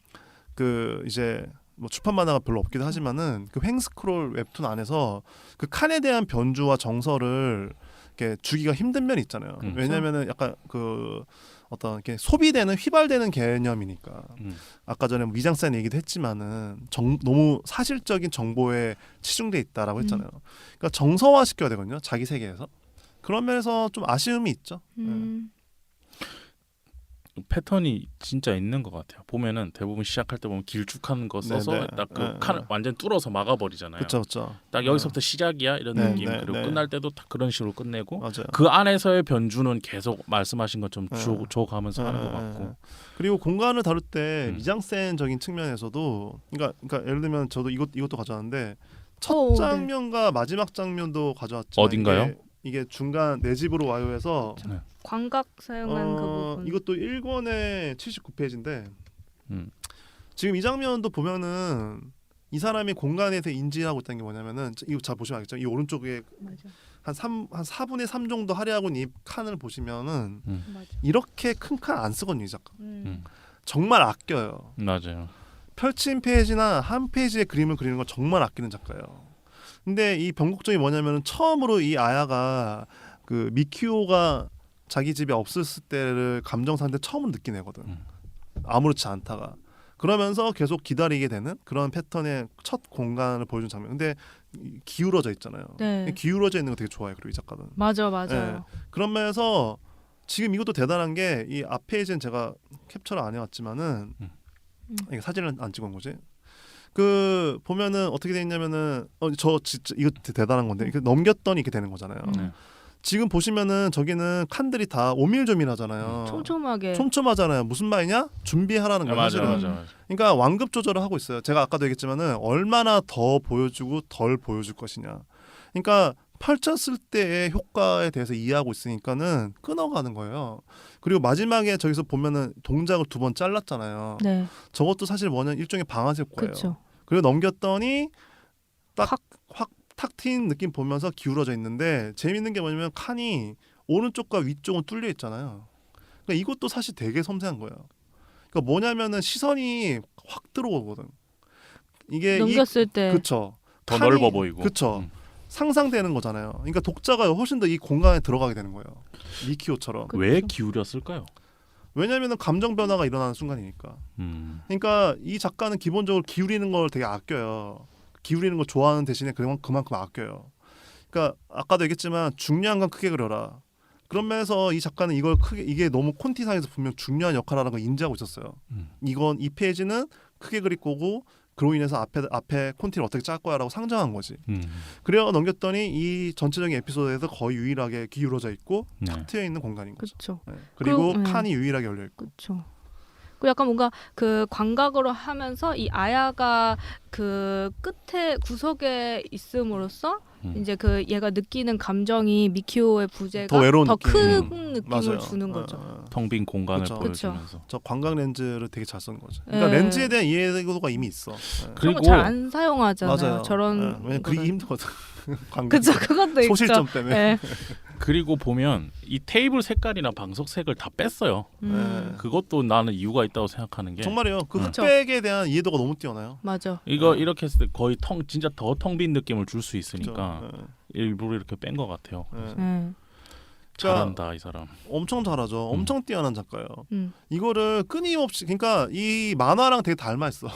그 이제 뭐 출판 만화가 별로 없기도 하지만은 그 횡스크롤 웹툰 안에서 그 칸에 대한 변주와 정서를 이렇게 주기가 힘든 면이 있잖아요. 왜냐면은 약간 그 어떤 이렇게 소비되는 휘발되는 개념이니까. 아까 전에 미장센 얘기도 했지만은 너무 사실적인 정보에 치중돼 있다라고 했잖아요. 그러니까 정서화 시켜야 되거든요. 자기 세계에서. 그런 면에서 좀 아쉬움이 있죠. 패턴이 진짜 있는 것 같아요. 보면은 대부분 시작할 때 보면 길쭉한 거 써서 네네. 딱 그 칸을 완전 뚫어서 막아버리잖아요. 그렇죠. 딱 여기서부터 시작이야 이런 네, 느낌. 네, 그리고 네. 끝날 때도 딱 그런 식으로 끝내고 맞아요. 그 안에서의 변주는 계속 말씀하신 것처럼 네. 줘가면서 하는 것 같고. 그리고 공간을 다룰 때 미장센적인 측면에서도 그러니까 예를 들면 저도 이것도 가져왔는데 첫 네. 장면과 마지막 장면도 가져왔지만 어딘가요? 이게 중간 내 집으로 와요에서 광각 사용한 그 부분. 이것도 1권의 79페이지인데 지금 이 장면도 보면은 이 사람이 공간에서 인지하고 있다는 게 뭐냐면은 이거 잘 보시면 알겠죠. 이 오른쪽에 맞아. 한 4분의 3 정도 할애하고 있는 이 칸을 보시면은 맞아. 이렇게 큰 칸 안 쓰거든요, 이 작가. 정말 아껴요. 맞아요. 펼친 페이지나 한 페이지의 그림을 그리는 걸 정말 아끼는 작가예요. 근데 이 변곡점이 뭐냐면은 처음으로 이 아야가 그 미키오가 자기 집에 없었을 때를 감정 상태 처음 느끼네거든. 아무렇지 않다가 그러면서 계속 기다리게 되는 그런 패턴의 첫 공간을 보여준 장면. 근데 기울어져 있잖아요. 네. 기울어져 있는 거 되게 좋아해. 그리고 이 작가는. 맞아요. 네. 그런 면에서 지금 이것도 대단한 게 이 앞 페이지는 제가 캡처를 안 해왔지만은 이게 사진을 안 찍은 거지. 그 보면은 어떻게 돼 있냐면은 저 진짜 이거 대단한 건데 이렇게 넘겼더니 이렇게 되는 거잖아요. 지금 보시면은 저기는 칸들이 다 오밀조밀하잖아요. 촘촘하잖아요. 무슨 말이냐? 준비하라는 거예요. 맞아. 그러니까 완급 조절을 하고 있어요. 제가 아까도 얘기했지만은 얼마나 더 보여주고 덜 보여줄 것이냐. 그러니까 펼쳤을 때의 효과에 대해서 이해하고 있으니까는 끊어가는 거예요. 그리고 마지막에 저기서 보면은 동작을 2번 잘랐잖아요. 네. 저것도 사실 뭐냐면 일종의 방아쇠 효과예요. 그쵸. 그리고 넘겼더니 딱 확 탁 트인 느낌 보면서 기울어져 있는데 재밌는 게 뭐냐면 칸이 오른쪽과 위쪽은 뚫려 있잖아요. 그러니까 이것도 사실 되게 섬세한 거예요. 그러니까 뭐냐면은 시선이 확 들어오거든. 이게 넘겼을 때 그쵸. 더 넓어 보이고. 그쵸. 상상되는 거잖아요. 그러니까 독자가 훨씬 더 이 공간에 들어가게 되는 거예요. 미키오처럼. 왜 기울였을까요? 왜냐하면 감정 변화가 일어나는 순간이니까. 그러니까 이 작가는 기본적으로 기울이는 걸 되게 아껴요. 기울이는 걸 좋아하는 대신에 그만큼 아껴요. 그러니까 아까도 얘기했지만 중요한 건 크게 그려라. 그런 면에서 이 작가는 이걸 크게 이게 너무 콘티상에서 분명 중요한 역할이라는 걸 인지하고 있었어요. 이 페이지는 크게 그릴 거고 그로 인해서 앞에 콘티를 어떻게 짤 거야라고 상정한 거지. 그래서 넘겼더니 이 전체적인 에피소드에서 거의 유일하게 기울어져 있고 네. 탁 트여 있는 공간인 거죠. 그렇죠. 네. 그리고 네. 칸이 유일하게 열려 있고. 그렇죠. 그 약간 뭔가 그 광각으로 하면서 이 아야가 그 끝에 구석에 있음으로써 이제 그 얘가 느끼는 감정이 미키오의 부재가 더 외로운 더 느낌. 큰 느낌을 맞아요. 주는 거죠. 텅 빈 공간을 그쵸. 보여주면서. 저 광각 렌즈를 되게 잘 쓴 거죠. 그러니까 네. 렌즈에 대한 이해도가 이미 있어. 네. 그런 거 그리고 잘 안 사용하잖아요. 맞아요. 저런 네. 왜냐면 그리기 힘들거든. 광각. 그쵸, 그것도 있죠. 소실점 때문에. 네. 그리고 보면 이 테이블 색깔이나 방석색을 다 뺐어요. 네. 그것도 나는 이유가 있다고 생각하는 게 정말이요. 그 그쵸. 흑백에 대한 이해도가 너무 뛰어나요. 맞아. 이거 이렇게 했을 때 거의 진짜 더 텅 빈 느낌을 줄 수 있으니까 그쵸. 일부러 이렇게 뺀 것 같아요. 네. 네. 네. 잘한다 이 사람. 엄청 잘하죠. 엄청 뛰어난 작가예요. 이거를 끊임없이 그러니까 이 만화랑 되게 닮아 있어.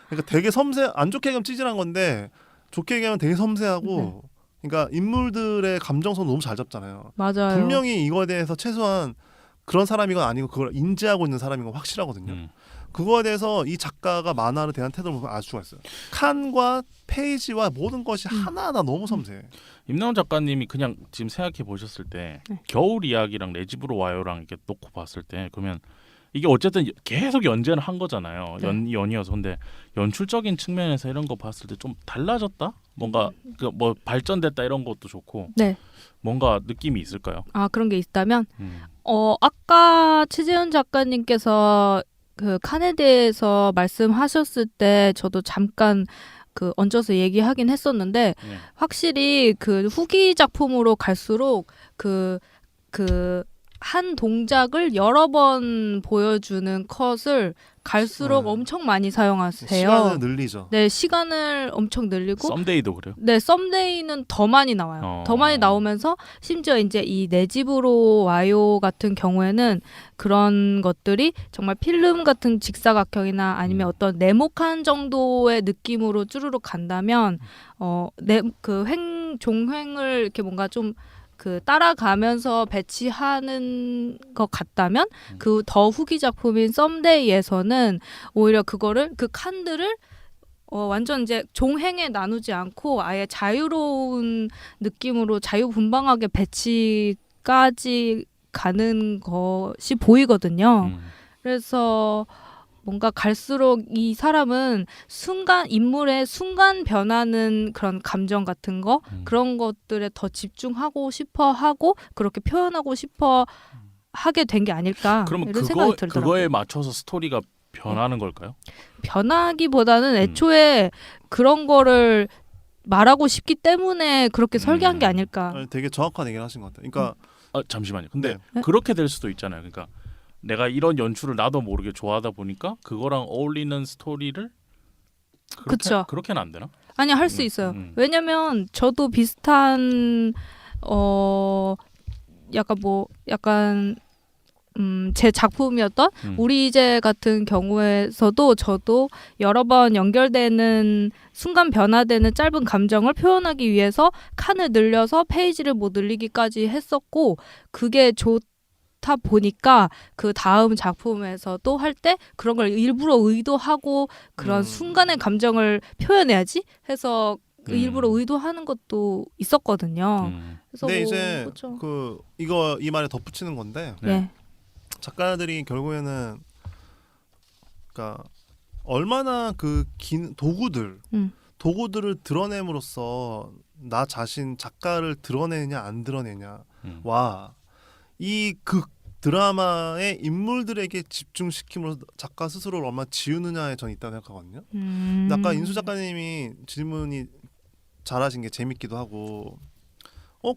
그러니까 되게 안 좋게 얘기하면 찌질한 건데 좋게 얘기하면 되게 섬세하고 그러니까 인물들의 감정선 너무 잘 잡잖아요. 맞아요. 분명히 이거에 대해서 최소한 그런 사람이건 아니고 그걸 인지하고 있는 사람인 건 확실하거든요. 그거에 대해서 이 작가가 만화를 대한 태도를 보면 알 수가 있어요. 칸과 페이지와 모든 것이 하나하나 너무 섬세해. 임나원 작가님이 그냥 지금 생각해 보셨을 때 겨울 이야기랑 내 집으로 와요랑 이렇게 놓고 봤을 때 그러면 이게 어쨌든 계속 연재를 한 거잖아요. 연이어서. 근데 연출적인 측면에서 이런 거 봤을 때 좀 달라졌다? 뭔가 그 뭐 발전됐다 이런 것도 좋고 네. 뭔가 느낌이 있을까요? 아, 그런 게 있다면 아까 최재현 작가님께서 그 칸에 대해서 말씀하셨을 때 저도 잠깐 그 얹어서 얘기하긴 했었는데 확실히 그 후기 작품으로 갈수록 그 한 동작을 여러 번 보여주는 컷을 갈수록 엄청 많이 사용하세요. 시간을 늘리죠. 네, 시간을 엄청 늘리고 썸데이도 그래요? 네, 썸데이는 더 많이 나와요. 더 많이 나오면서 심지어 이제 이 내 집으로 와요 같은 경우에는 그런 것들이 정말 필름 같은 직사각형이나 아니면 어떤 네모칸 정도의 느낌으로 쭈루룩 간다면 그 종횡을 이렇게 뭔가 좀 그 따라가면서 배치하는 것 같다면 그 더 후기 작품인 썸데이에서는 오히려 그거를 그 칸들을 완전 이제 종횡에 나누지 않고 아예 자유로운 느낌으로 자유분방하게 배치까지 가는 것이 보이거든요. 그래서 뭔가 갈수록 이 사람은 인물의 순간 변하는 그런 감정 같은 거 그런 것들에 더 집중하고 싶어 하고 그렇게 표현하고 싶어 하게 된 게 아닐까 그럼 이런 생각이 들더라고요. 그거에 맞춰서 스토리가 변하는 걸까요? 변하기보다는 애초에 그런 거를 말하고 싶기 때문에 그렇게 설계한 게 아닐까. 되게 정확한 얘기를 하신 것 같아요. 그러니까 잠시만요. 근데 네. 그렇게 될 수도 있잖아요. 그러니까 내가 이런 연출을 나도 모르게 좋아하다 보니까 그거랑 어울리는 스토리를 그쵸. 그렇게는 안 되나? 아니 할 수 있어요. 왜냐면 저도 비슷한 약간 제 작품이었던 우리 이제 같은 경우에서도 저도 여러 번 연결되는 순간 변화되는 짧은 감정을 표현하기 위해서 칸을 늘려서 페이지를 뭐 늘리기까지 했었고 그게 좋다 보니까 그 다음 작품에서도 할 때 그런 걸 일부러 의도하고 그런 순간의 감정을 표현해야지 해서 일부러 의도하는 것도 있었거든요. 그래서 근데 이제 그렇죠. 이 말에 덧붙이는 건데 네. 작가들이 결국에는 그러니까 얼마나 그 긴 도구들을 드러냄으로써 나 자신 작가를 드러내냐 안 드러내냐와 이 극 드라마의 인물들에게 집중시킴으로써 작가 스스로를 얼마나 지우느냐에 저는 있다고 생각하거든요. 근데 아까 인수 작가님이 질문이 잘하신 게 재밌기도 하고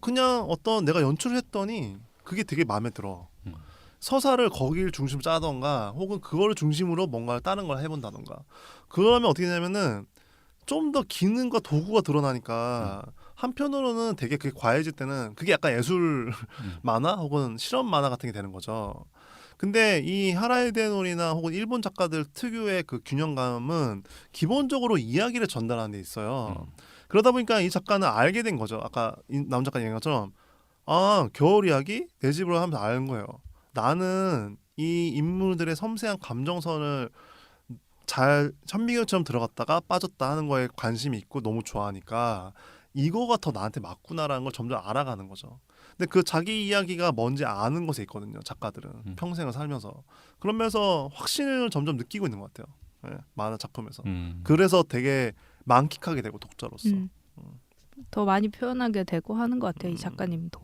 그냥 어떤 내가 연출을 했더니 그게 되게 마음에 들어. 서사를 거기를 중심으로 짜던가 혹은 그거를 중심으로 뭔가 다른 걸 해본다던가 그러면 어떻게 되냐면은 좀 더 기능과 도구가 드러나니까 한편으로는 되게 그게 과해질 때는 그게 약간 예술 만화 혹은 실험 만화 같은 게 되는 거죠. 근데 이 하라이데노리나 혹은 일본 작가들 특유의 그 균형감은 기본적으로 이야기를 전달하는 데 있어요. 그러다 보니까 이 작가는 알게 된 거죠. 아까 남 작가 얘기한 것처럼 겨울 이야기 내 집으로 하면서 아는 거예요. 나는 이 인물들의 섬세한 감정선을 잘 현미경처럼 들어갔다가 빠졌다 하는 거에 관심이 있고 너무 좋아하니까 이거가 더 나한테 맞구나라는 걸 점점 알아가는 거죠. 근데 그 자기 이야기가 뭔지 아는 것에 있거든요. 작가들은 평생을 살면서 그러면서 확신을 점점 느끼고 있는 것 같아요. 네, 만화 작품에서. 그래서 되게 만끽하게 되고 독자로서. 더 많이 표현하게 되고 하는 것 같아요. 이 작가님도.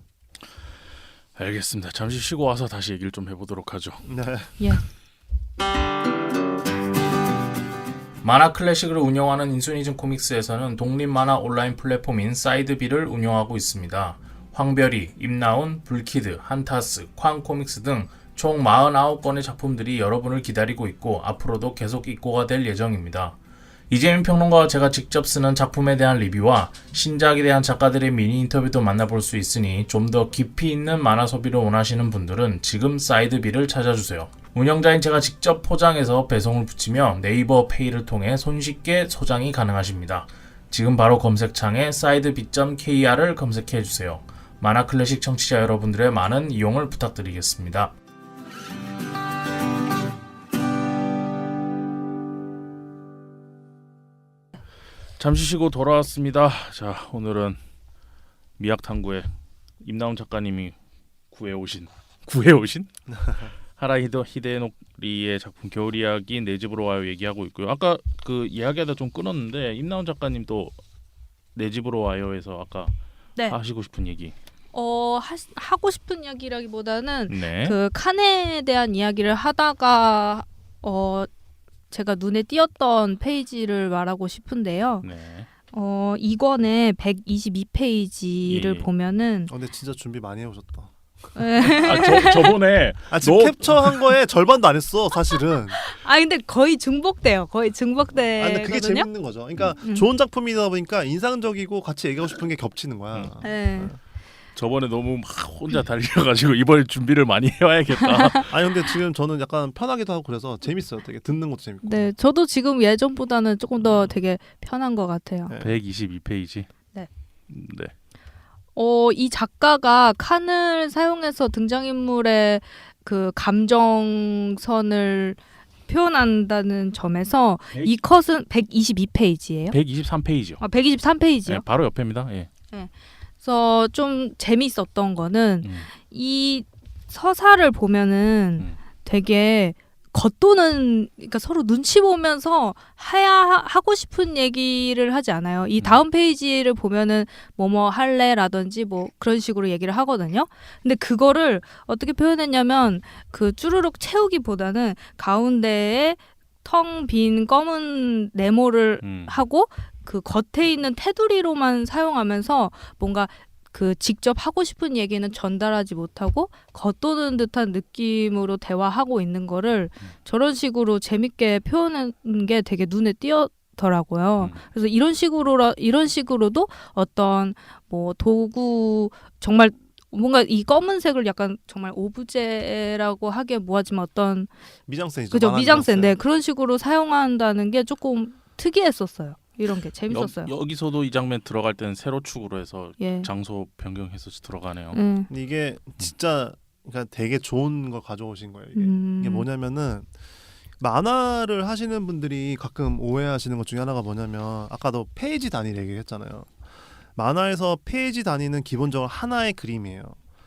알겠습니다. 잠시 쉬고 와서 다시 얘기를 좀 해보도록 하죠. 네. 예. 만화 클래식을 운영하는 인수니즘 코믹스에서는 독립 만화 온라인 플랫폼인 사이드비를 운영하고 있습니다. 황별이, 임나운, 불키드, 한타스, 쾅코믹스 등 총 49건의 작품들이 여러분을 기다리고 있고 앞으로도 계속 입고가 될 예정입니다. 이재민 평론가와 제가 직접 쓰는 작품에 대한 리뷰와 신작에 대한 작가들의 미니 인터뷰도 만나볼 수 있으니 좀 더 깊이 있는 만화 소비를 원하시는 분들은 지금 사이드비를 찾아주세요. 운영자인 제가 직접 포장해서 배송을 붙이며 네이버 페이를 통해 손쉽게 소장이 가능하십니다. 지금 바로 검색창에 사이드비.kr을 검색해주세요. 만화 클래식 청취자 여러분들의 많은 이용을 부탁드리겠습니다. 잠시 쉬고 돌아왔습니다. 자, 오늘은 미학탐구의 임나운 작가님이 구해오신 하라 히데노리의 작품 겨울 이야기 내 집으로 와요 얘기하고 있고요. 아까 그 이야기하다 좀 끊었는데 임나운 작가님도 내 집으로 와요에서 아까 네. 하시고 싶은 얘기. 하고 싶은 이야기라기보다는 네. 그 칸에 대한 이야기를 하다가 제가 눈에 띄었던 페이지를 말하고 싶은데요. 네. 이권의 122페이지를 예. 보면은 근데 진짜 준비 많이 해오셨다. 저번에 지금 캡처한 거에 절반도 안 했어 사실은. 근데 거의 중복돼요. 거의 근데 중복되거든요. 그게 재밌는 거죠. 그러니까 좋은 작품이다 보니까 인상적이고 같이 얘기하고 싶은 게 겹치는 거야. 네. 저번에 너무 막 혼자 달려가지고 이번에 준비를 많이 해와야겠다. 아니 근데 지금 저는 약간 편하기도 하고 그래서 재밌어요. 되게 듣는 것도 재밌고. 네, 저도 지금 예전보다는 조금 더 되게 편한 것 같아요. 네. 122페이지. 네. 네. 이 작가가 칸을 사용해서 등장인물의 그 감정선을 표현한다는 점에서 이 컷은 122페이지예요. 123페이지요. 123페이지요. 네, 바로 옆입니다. 예. 그래서 좀 재밌었던 거는 이 서사를 보면은 되게 겉도는, 그러니까 서로 눈치 보면서 하고 싶은 얘기를 하지 않아요. 이 다음 페이지를 보면은 뭐뭐 할래라든지 뭐 그런 식으로 얘기를 하거든요. 근데 그거를 어떻게 표현했냐면 그 쭈루룩 채우기보다는 가운데에 텅 빈 검은 네모를 하고 그 겉에 있는 테두리로만 사용하면서 뭔가 그 직접 하고 싶은 얘기는 전달하지 못하고 겉도는 듯한 느낌으로 대화하고 있는 거를 저런 식으로 재밌게 표현한 게 되게 눈에 띄더라고요. 그래서 이런 식으로도 어떤 뭐 도구 정말 뭔가 이 검은색을 약간 정말 오브제라고 하기에 뭐하지만 어떤 미장센이죠. 그죠, 미장센. 네, 그런 식으로 사용한다는 게 조금 특이했었어요. 이런 게 재밌었어요. 여기서도 이 장면 들어갈 때는 세로 축으로 해서 예. 장소 변경해서 들어가네요. 근데 이게 진짜 그러니까 되게 좋은 걸 가져오신 거예요. 이게 뭐냐면은 만화를 하시는 분들이 가끔 오해하시는 것 중에 하나가 뭐냐면 아까도 페이지 단위 얘기했잖아요. 만화에서 페이지 단위는 기본적으로 하나의 그림이에요.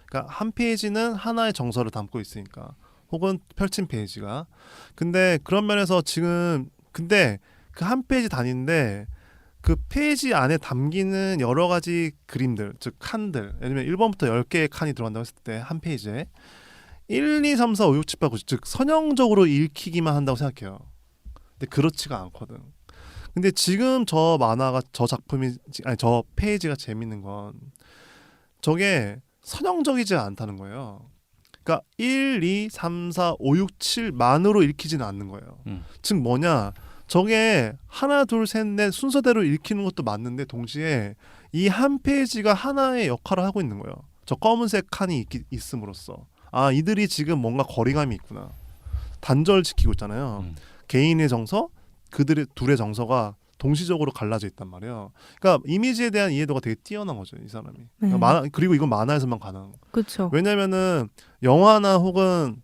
그러니까 한 페이지는 하나의 정서를 담고 있으니까 혹은 펼친 페이지가. 근데 그런 면에서 지금 근데 그 한 페이지 단위인데 그 페이지 안에 담기는 여러 가지 그림들, 즉 칸들, 예를 들면 1번부터 10개의 칸이 들어간다고 했을 때 한 페이지에 1, 2, 3, 4, 5, 6, 7, 8, 9, 10, 즉 선형적으로 읽히기만 한다고 생각해요. 근데 그렇지가 않거든. 근데 지금 저 만화가 저 페이지가 재밌는 건 저게 선형적이지 않다는 거예요. 그러니까 1, 2, 3, 4, 5, 6, 7만으로 읽히지는 않는 거예요. 즉 뭐냐? 저게 하나, 둘, 셋, 넷 순서대로 읽히는 것도 맞는데 동시에 이 한 페이지가 하나의 역할을 하고 있는 거예요. 저 검은색 칸이 있음으로써 아 이들이 지금 뭔가 거리감이 있구나. 단절 지키고 있잖아요. 음. 개인의 정서, 그들의 둘의 정서가 동시적으로 갈라져 있단 말이에요. 그러니까 이미지에 대한 이해도가 되게 뛰어난 거죠, 이 사람이. 그러니까 만화, 그리고 이건 만화에서만 가능한 거. 그렇죠. 왜냐면은 영화나 혹은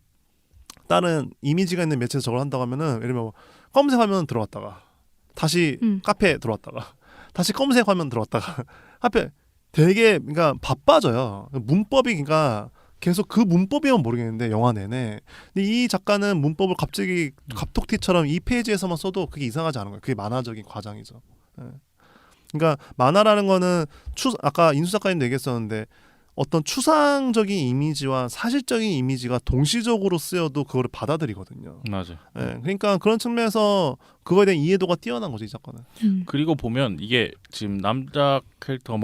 다른 이미지가 있는 매체에서 저걸 한다고 하면은 예를 들면 검색 화면 들어왔다가 다시 카페에 들어왔다가 다시 검색 화면 들어왔다가 카페 되게 그러니까 바빠져요. 문법이 그러니까 계속 그 문법이면 모르겠는데 영화 내내. 근데 이 작가는 문법을 갑자기 갑툭튀처럼 이 페이지에서만 써도 그게 이상하지 않은 거예요. 그게 만화적인 과정이죠. 예. 그러니까 만화라는 거는 아까 인수 작가님도 얘기했었는데 어떤 추상적인 이미지와 사실적인 이미지가 동시적으로 쓰여도 그거를 받아들이거든요. 맞아. 예. 그러니까 그런 측면에서 그거에 대한 이해도가 뛰어난 거죠, 이 작가는. 그리고 보면 이게 지금 남자 캐릭터가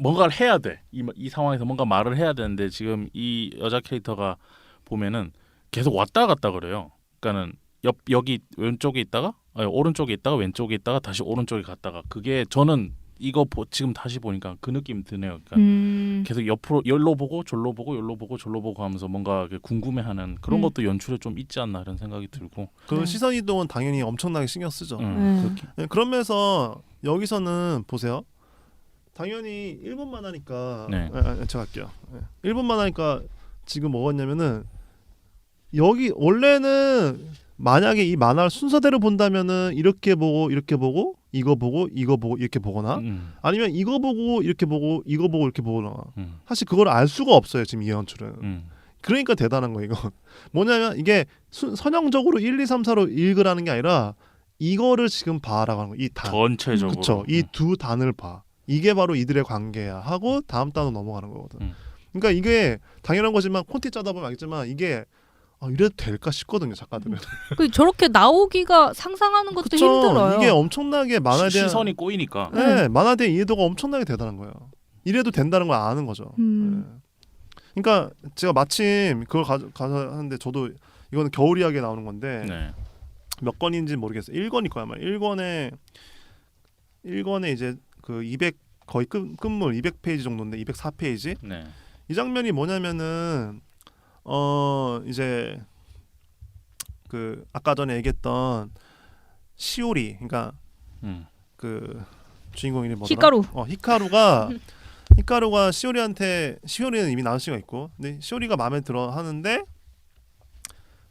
뭔가를 해야 돼. 이 상황에서 뭔가 말을 해야 되는데 지금 이 여자 캐릭터가 보면은 계속 왔다 갔다 그래요. 그러니까는 여기 왼쪽에 있다가 오른쪽에 있다가 왼쪽에 있다가 다시 오른쪽에 갔다가 그게 저는 이거 지금 다시 보니까 그 느낌 드네요. 그러니까 계속 옆으로 열로 보고 절로 보고 열로 보고 절로 보고 하면서 뭔가 궁금해하는 그런 것도 연출에 좀 있지 않나 이런 생각이 들고. 그 네. 시선 이동은 당연히 엄청나게 신경 쓰죠. 그렇게. 네, 그러면서 여기서는 보세요. 당연히 일본 만화니까 네. 제가 할게요. 네. 일본 만화니까 지금 뭐였냐면은 여기 원래는 만약에 이 만화를 순서대로 본다면은 이렇게 보고 이렇게 보고 이거 보고 이거 보고 이렇게 보거나 아니면 이거 보고 이렇게 보고 이거 보고 이렇게 보거나 사실 그걸 알 수가 없어요 지금 이 연출은. 그러니까 대단한 거예요 이거. 뭐냐면 이게 선형적으로 1, 2, 3, 4로 읽으라는 게 아니라 이거를 지금 봐라고 하는 거예요. 이 단. 전체적으로. 그렇죠. 이 두 단을 봐. 이게 바로 이들의 관계야 하고 다음 단으로 넘어가는 거거든. 그러니까 이게 당연한 거지만 콘티 짜다 보면 알겠지만 이게 이래도 될까 싶거든요 작가들은. 저렇게 나오기가 상상하는 것도 그쵸? 힘들어요. 이게 엄청나게 만화에 대한 시선이 꼬이니까. 네, 만화에 대한 이해도가 엄청나게 대단한 거예요. 이래도 된다는 걸 아는 거죠. 네. 그러니까 제가 마침 그걸 가서 하는데 저도 이거는 겨울 이야기에 나오는 건데 네. 몇 권인지 모르겠어요. 1권일 거야 아마. 1권에 이제 그 200 거의 끝물 200페이지 정도인데 204페이지. 네. 이 장면이 뭐냐면은 이제 그 아까 전에 얘기했던 시오리 그러니까 그 주인공 이름이 뭐더라? 히카루. 히카루가 시오리는 이미 나온 씨가 있고 근데 시오리가 마음에 들어 하는데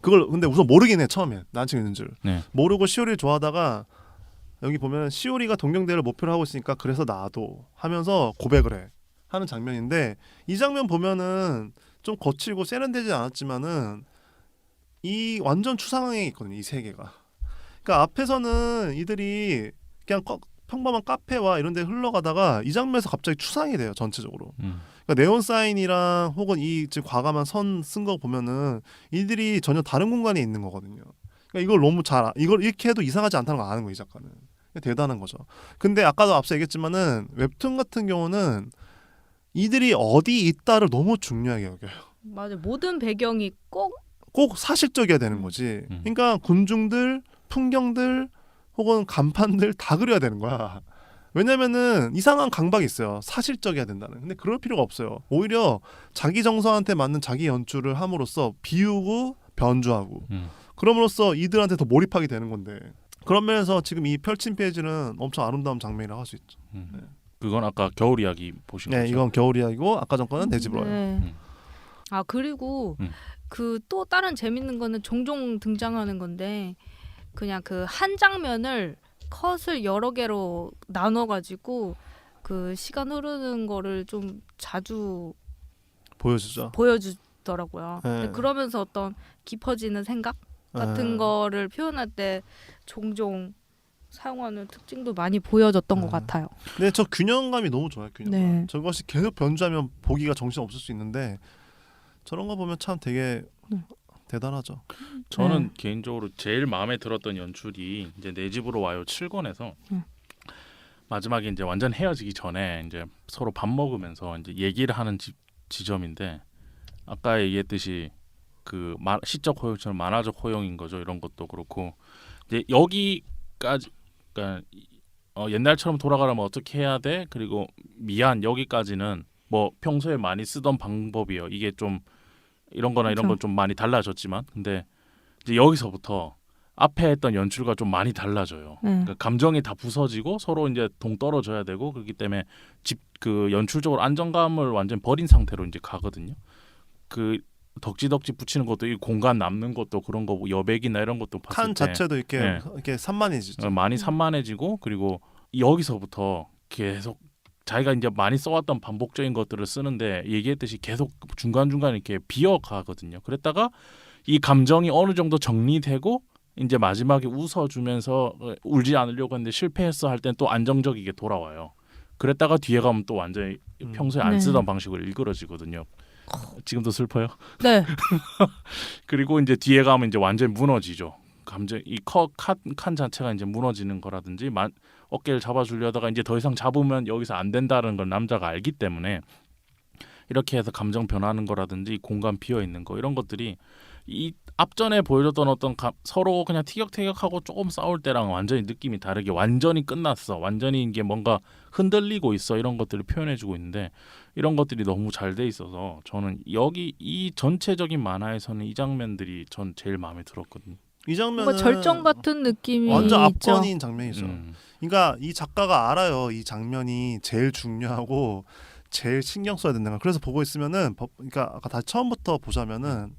그걸 근데 우선 모르긴 해 처음엔 남친이 있는 줄. 네. 모르고 시오리를 좋아하다가 여기 보면 시오리가 동경대를 목표로 하고 있으니까 그래서 나도 하면서 고백을 해 하는 장면인데 이 장면 보면은 좀 거칠고 세련되지 않았지만은 이 완전 추상에 있거든요 이 세계가. 그러니까 앞에서는 이들이 그냥 평범한 카페와 이런 데 흘러가다가 이 장면에서 갑자기 추상이 돼요 전체적으로. 그러니까 네온 사인이랑 혹은 이 지금 과감한 선 쓴 거 보면은 이들이 전혀 다른 공간에 있는 거거든요. 그러니까 이걸 너무 이걸 이렇게 해도 이상하지 않다는 걸 아는 거예요 이 작가는. 대단한 거죠. 근데 아까도 앞서 얘기했지만은 웹툰 같은 경우는 이들이 어디 있다를 너무 중요하게 여겨요. 맞아. 모든 배경이 꼭 사실적이어야 되는 거지. 그러니까 군중들, 풍경들 혹은 간판들 다 그려야 되는 거야. 왜냐면은 이상한 강박이 있어요. 사실적이어야 된다는. 근데 그럴 필요가 없어요. 오히려 자기 정서한테 맞는 자기 연출을 함으로써 비우고 변주하고 그럼으로써 이들한테 더 몰입하게 되는 건데 그런 면에서 지금 이 펼친 페이지는 엄청 아름다운 장면이라고 할 수 있죠. 네. 그건 아까 겨울 이야기 보신 거죠? 네, 이건 겨울 이야기고 아까 전 거는 내 집으로 와요. 네. 아 그리고 그 또 다른 재밌는 거는 종종 등장하는 건데 그냥 그 한 장면을 컷을 여러 개로 나눠가지고 그 시간 흐르는 거를 좀 자주 보여주죠. 보여주더라고요. 네. 근데 그러면서 어떤 깊어지는 생각 같은 거를 표현할 때 종종 사용하는 특징도 많이 보여졌던 것 같아요. 근데 저 균형감이 너무 좋아요. 균형감. 네. 저것이 계속 변주하면 보기가 정신 없을 수 있는데 저런 거 보면 참 되게 대단하죠. 저는 개인적으로 제일 마음에 들었던 연출이 이제 내 집으로 와요 7권에서 마지막에 이제 완전 헤어지기 전에 이제 서로 밥 먹으면서 이제 얘기를 하는 지점인데 아까 얘기했듯이 그 시적 호용처럼 만화적 호용인 거죠. 이런 것도 그렇고 이제 여기까지 그러니까 옛날처럼 돌아가려면 어떻게 해야 돼? 그리고 미안 여기까지는 뭐 평소에 많이 쓰던 방법이에요. 이게 좀 이런 거나 이런 그쵸. 건 좀 많이 달라졌지만 근데 이제 여기서부터 앞에 했던 연출과 좀 많이 달라져요. 네. 그러니까 감정이 다 부서지고 서로 이제 동떨어져야 되고 그렇기 때문에 그 연출적으로 안정감을 완전 버린 상태로 이제 가거든요. 그 덕지덕지 붙이는 것도 이 공간 남는 것도 그런 거 여백이나 이런 것도 봤을 칸 때 자체도 이렇게 네. 이렇게 산만해지죠. 많이 산만해지고 그리고 여기서부터 계속 자기가 이제 많이 써왔던 반복적인 것들을 쓰는데 얘기했듯이 계속 중간중간 이렇게 비어가거든요. 그랬다가 이 감정이 어느 정도 정리되고 이제 마지막에 웃어주면서 울지 않으려고 했는데 실패했어 할 땐 또 안정적이게 돌아와요. 그랬다가 뒤에 가면 또 완전히 평소에 안 네. 쓰던 방식으로 일그러지거든요. 지금도 슬퍼요. 네. 그리고 이제 뒤에 가면 이제 완전히 무너지죠. 감정 칸 자체가 이제 무너지는 거라든지 어깨를 잡아주려다가 이제 더 이상 잡으면 여기서 안 된다는 걸 남자가 알기 때문에 이렇게 해서 감정 변하는 거라든지 공간 비어 있는 거 이런 것들이 이 앞전에 보여줬던 어떤 서로 그냥 티격태격하고 조금 싸울 때랑 완전히 느낌이 다르게 완전히 끝났어. 완전히 이게 뭔가 흔들리고 있어. 이런 것들을 표현해주고 있는데 이런 것들이 너무 잘 돼 있어서 저는 여기 이 전체적인 만화에서는 이 장면들이 전 제일 마음에 들었거든요. 이 장면은 뭔가 절정 같은 느낌이 완전 있죠. 압권인 장면이죠. 그러니까 이 작가가 알아요. 이 장면이 제일 중요하고 제일 신경 써야 된다는 걸. 그래서 보고 있으면은 그러니까 아까 다시 처음부터 보자면은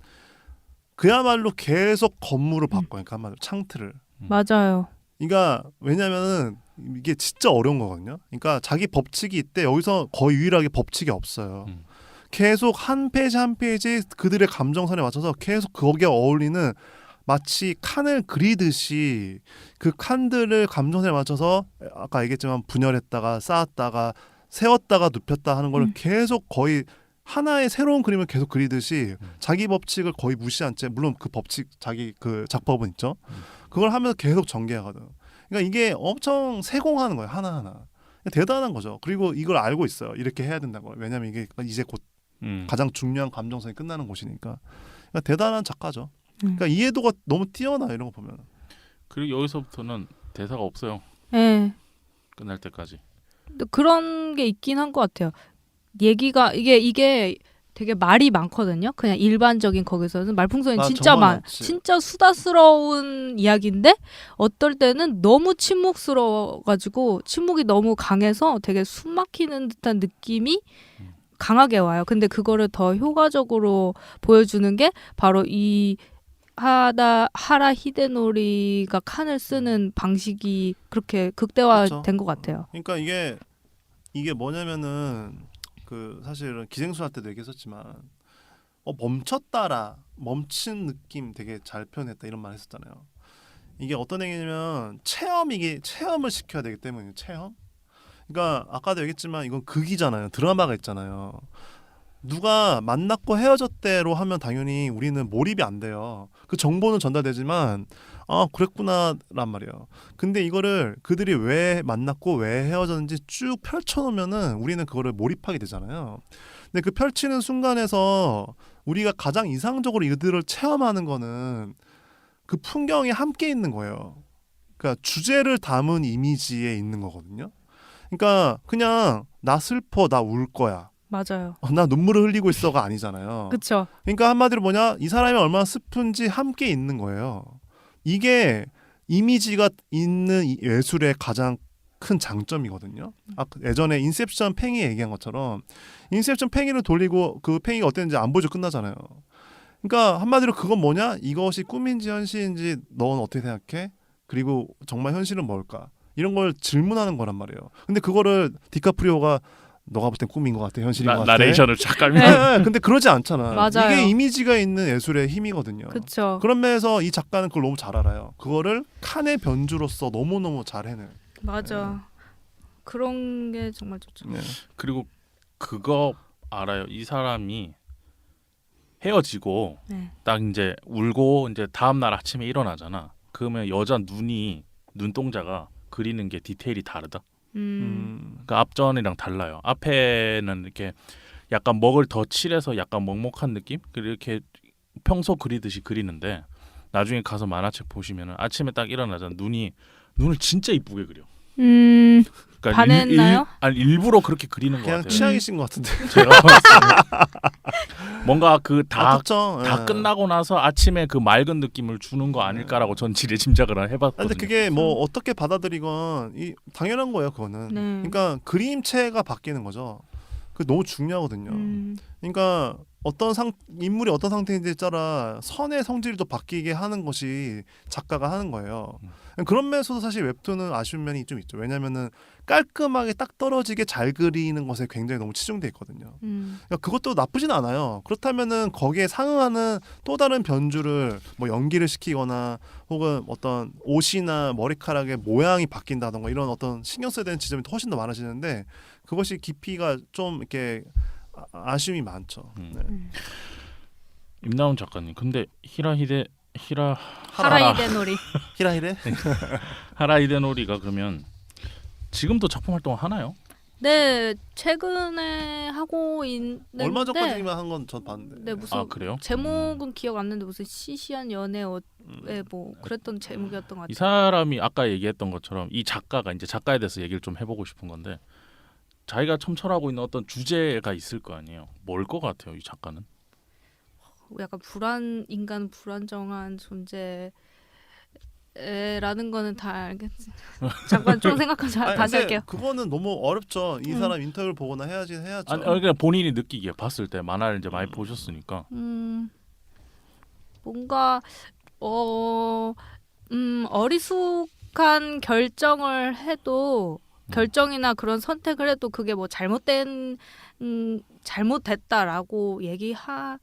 그야말로 계속 건물을 바꿔요. 그러니까 한마디로 창틀을. 맞아요. 그러니까 왜냐면은 이게 진짜 어려운 거거든요. 그러니까 자기 법칙이 있대. 여기서 거의 유일하게 법칙이 없어요. 계속 한 페이지 한 페이지 그들의 감정선에 맞춰서 계속 거기에 어울리는 마치 칸을 그리듯이 그 칸들을 감정선에 맞춰서 아까 얘기했지만 분열했다가 쌓았다가 세웠다가 눕혔다 하는 걸 계속 거의 하나의 새로운 그림을 계속 그리듯이 자기 법칙을 거의 무시한 채 물론 그 법칙 자기 그 작법은 있죠. 그걸 하면서 계속 전개하거든. 그러니까 이게 엄청 세공하는 거예요. 하나하나. 대단한 거죠. 그리고 이걸 알고 있어요. 이렇게 해야 된다는 거예요. 왜냐하면 이게 이제 곧 가장 중요한 감정선이 끝나는 곳이니까. 그러니까 대단한 작가죠. 그러니까 이해도가 너무 뛰어나 이런 거 보면. 그리고 여기서부터는 대사가 없어요. 네. 끝날 때까지. 근데 그런 게 있긴 한 것 같아요. 얘기가 이게 되게 말이 많거든요. 그냥 일반적인 거기서는 말풍선이 진짜 정말 많지. 진짜 수다스러운 이야기인데 어떨 때는 너무 침묵스러워가지고 침묵이 너무 강해서 되게 숨 막히는 듯한 느낌이 강하게 와요. 근데 그거를 더 효과적으로 보여주는 게 바로 이 하라 히데노리가 칸을 쓰는 방식이 그렇게 극대화된 그렇죠. 것 같아요. 그러니까 이게 뭐냐면은 그 사실은 기생수할 때도 얘기했었지만 멈췄다라 멈춘 느낌 되게 잘 표현했다 이런 말 했었잖아요. 이게 어떤 얘기냐면 체험을 시켜야 되기 때문에 체험. 그러니까 아까도 얘기했지만 이건 극이잖아요. 드라마가 있잖아요. 누가 만났고 헤어졌대로 하면 당연히 우리는 몰입이 안 돼요. 그 정보는 전달되지만 그랬구나란 말이에요. 근데 이거를 그들이 왜 만났고 왜 헤어졌는지 쭉 펼쳐놓으면은 우리는 그거를 몰입하게 되잖아요. 근데 그 펼치는 순간에서 우리가 가장 이상적으로 이들을 체험하는 거는 그 풍경이 함께 있는 거예요. 그러니까 주제를 담은 이미지에 있는 거거든요. 그러니까 그냥 나 슬퍼, 나 울 거야. 맞아요. 나 눈물을 흘리고 있어가 아니잖아요. 그렇죠. 그러니까 한마디로 뭐냐, 이 사람이 얼마나 슬픈지 함께 있는 거예요. 이게 이미지가 있는 이 예술의 가장 큰 장점이거든요. 예전에 인셉션 팽이 얘기한 것처럼 인셉션 팽이를 돌리고 그 팽이가 어땠는지 안 보여주고 끝나잖아요. 그러니까 한마디로 그건 뭐냐, 이것이 꿈인지 현실인지 넌 어떻게 생각해? 그리고 정말 현실은 뭘까? 이런 걸 질문하는 거란 말이에요. 근데 그거를 디카프리오가 너가 볼 땐 꿈인 것 같아, 현실인 것 같아. 나레이션을 쫙 깔면 네, 근데 그러지 않잖아. 맞아요. 이게 이미지가 있는 예술의 힘이거든요. 그렇죠. 그런 면에서 이 작가는 그걸 너무 잘 알아요. 그거를 칸의 변주로서 너무너무 잘 해내요. 맞아. 그런 게 정말 좋죠. 네. 그리고 그거 알아요. 이 사람이 헤어지고 네. 딱 이제 울고 이제 다음 날 아침에 일어나잖아. 그러면 여자 눈동자가 그리는 게 디테일이 다르다. 그 앞전이랑 달라요. 앞에는 이렇게 약간 먹을 더 칠해서 약간 먹먹한 느낌? 이렇게 평소 그리듯이 그리는데 나중에 가서 만화책 보시면은 아침에 딱 일어나자 눈을 진짜 이쁘게 그려. 그러니까 반했나요? 아니 일부러 그렇게 그리는 것 그냥 같아요. 취향이신 것 같은데. 제가 봤을 때. 뭔가 그 다 그쵸. 다 예. 끝나고 나서 아침에 그 맑은 느낌을 주는 거 아닐까라고 전 지레 짐작을 아, 해봤거든요. 근데 그게 뭐 어떻게 받아들이건 당연한 거예요, 그거는. 네. 그러니까 그림체가 바뀌는 거죠. 그 너무 중요하거든요. 그러니까 인물이 어떤 상태인지에 따라 선의 성질도 바뀌게 하는 것이 작가가 하는 거예요. 그런 면에서도 사실 웹툰은 아쉬운 면이 좀 있죠. 왜냐면은 깔끔하게 딱 떨어지게 잘 그리는 것에 굉장히 너무 치중돼 있거든요. 그러니까 그것도 나쁘진 않아요. 그렇다면은 거기에 상응하는 또 다른 변주를 뭐 연기를 시키거나 혹은 어떤 옷이나 머리카락의 모양이 바뀐다던가 이런 어떤 신경 써야 되는 지점이 훨씬 더 많아지는데 그것이 깊이가 좀 이렇게 아쉬움이 많죠. 네. 임나훈 작가님, 근데 하라히데노리. 히라히레? 하라 히데노리가 그러면 지금도 작품 활동 하나요? 네, 최근에 하고 있는데 얼마 전까지만 한 건 전 봤는데. 네, 무슨 아 그래요? 제목은 기억 안 나는데 무슨 시시한 연애에 뭐 그랬던 제목이었던 것 이 같아요. 사람이 아까 얘기했던 것처럼 이 작가가 이제 작가에 대해서 얘기를 좀 해보고 싶은 건데 자기가 첨철하고 있는 어떤 주제가 있을 거 아니에요. 뭘 것 같아요, 이 작가는? 약간 인간 불안정한 존재라는 거는 다 알겠지. 잠깐 좀 생각하자. 아니, 다시 근데 할게요. 그거는 너무 어렵죠. 이 사람 인터뷰를 보거나 해야죠. 아니 그냥 본인이 느끼기에 봤을 때 만화를 이제 많이 보셨으니까 뭔가 어리숙한 결정을 해도 결정이나 그런 선택을 해도 그게 뭐 잘못됐다라고 얘기하긴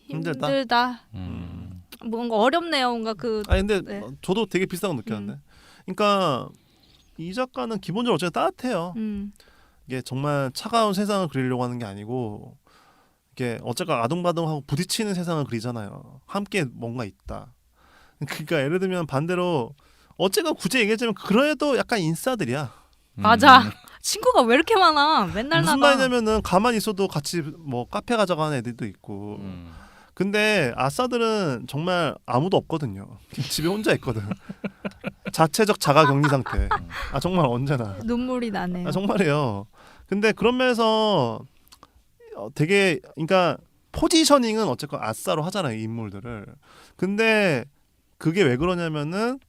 힘들다. 뭔가 어렵네요. 뭔가 아니 근데 네. 저도 되게 비슷한 거 느꼈는데. 그러니까 이 작가는 기본적으로 어쨌든 따뜻해요. 이게 정말 차가운 세상을 그리려고 하는 게 아니고 이게 어쨌건 아둥바둥하고 부딪히는 세상을 그리잖아요. 함께 뭔가 있다. 그러니까 예를 들면 반대로 어쨌건 굳이 얘기하자면 그래도 약간 인싸들이야. 맞아. 친구가 왜 이렇게 많아? 맨날 무슨 나가. 말이냐면은 가만히 있어도 같이 뭐 카페 가져가는 애들도 있고. 근데 아싸들은 정말 아무도 없거든요. 집에 혼자 있거든. 자체적 자가 격리 상태. 아 정말 언제나. 눈물이 나네요. 아 정말이에요. 근데 그런 면에서 되게 그러니까 포지셔닝은 어쨌건 아싸로 하잖아요, 이 인물들을. 근데 그게 왜 그러냐면은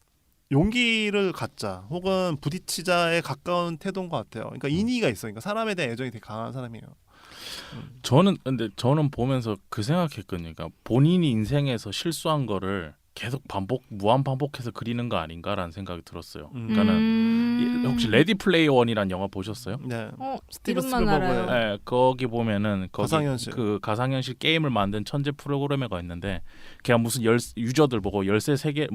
용기를 갖자 혹은 부딪히자에 가까운 태도인 것 같아요. 그러니까 인의가 있어. 그러니까 사람에 대한 애정이 되게 강한 사람이에요. 근데 저는 보면서 그 생각했거든요. 그러니까 본인이 인생에서 실수한 거를 계속 무한 반복해서 그리는 거 아닌가라는 생각이 들었어요. 그러니까는 혹시 레디 플레이어 원이라는 영화 보셨어요? 네. 이름만 스필버그의 알아요. 네, 거기 보면은 거기 가상현실. 그 가상현실 게임을 만든 천재 프로그래머가 있는데 걔가 무슨 유저들 보고 열쇠 3개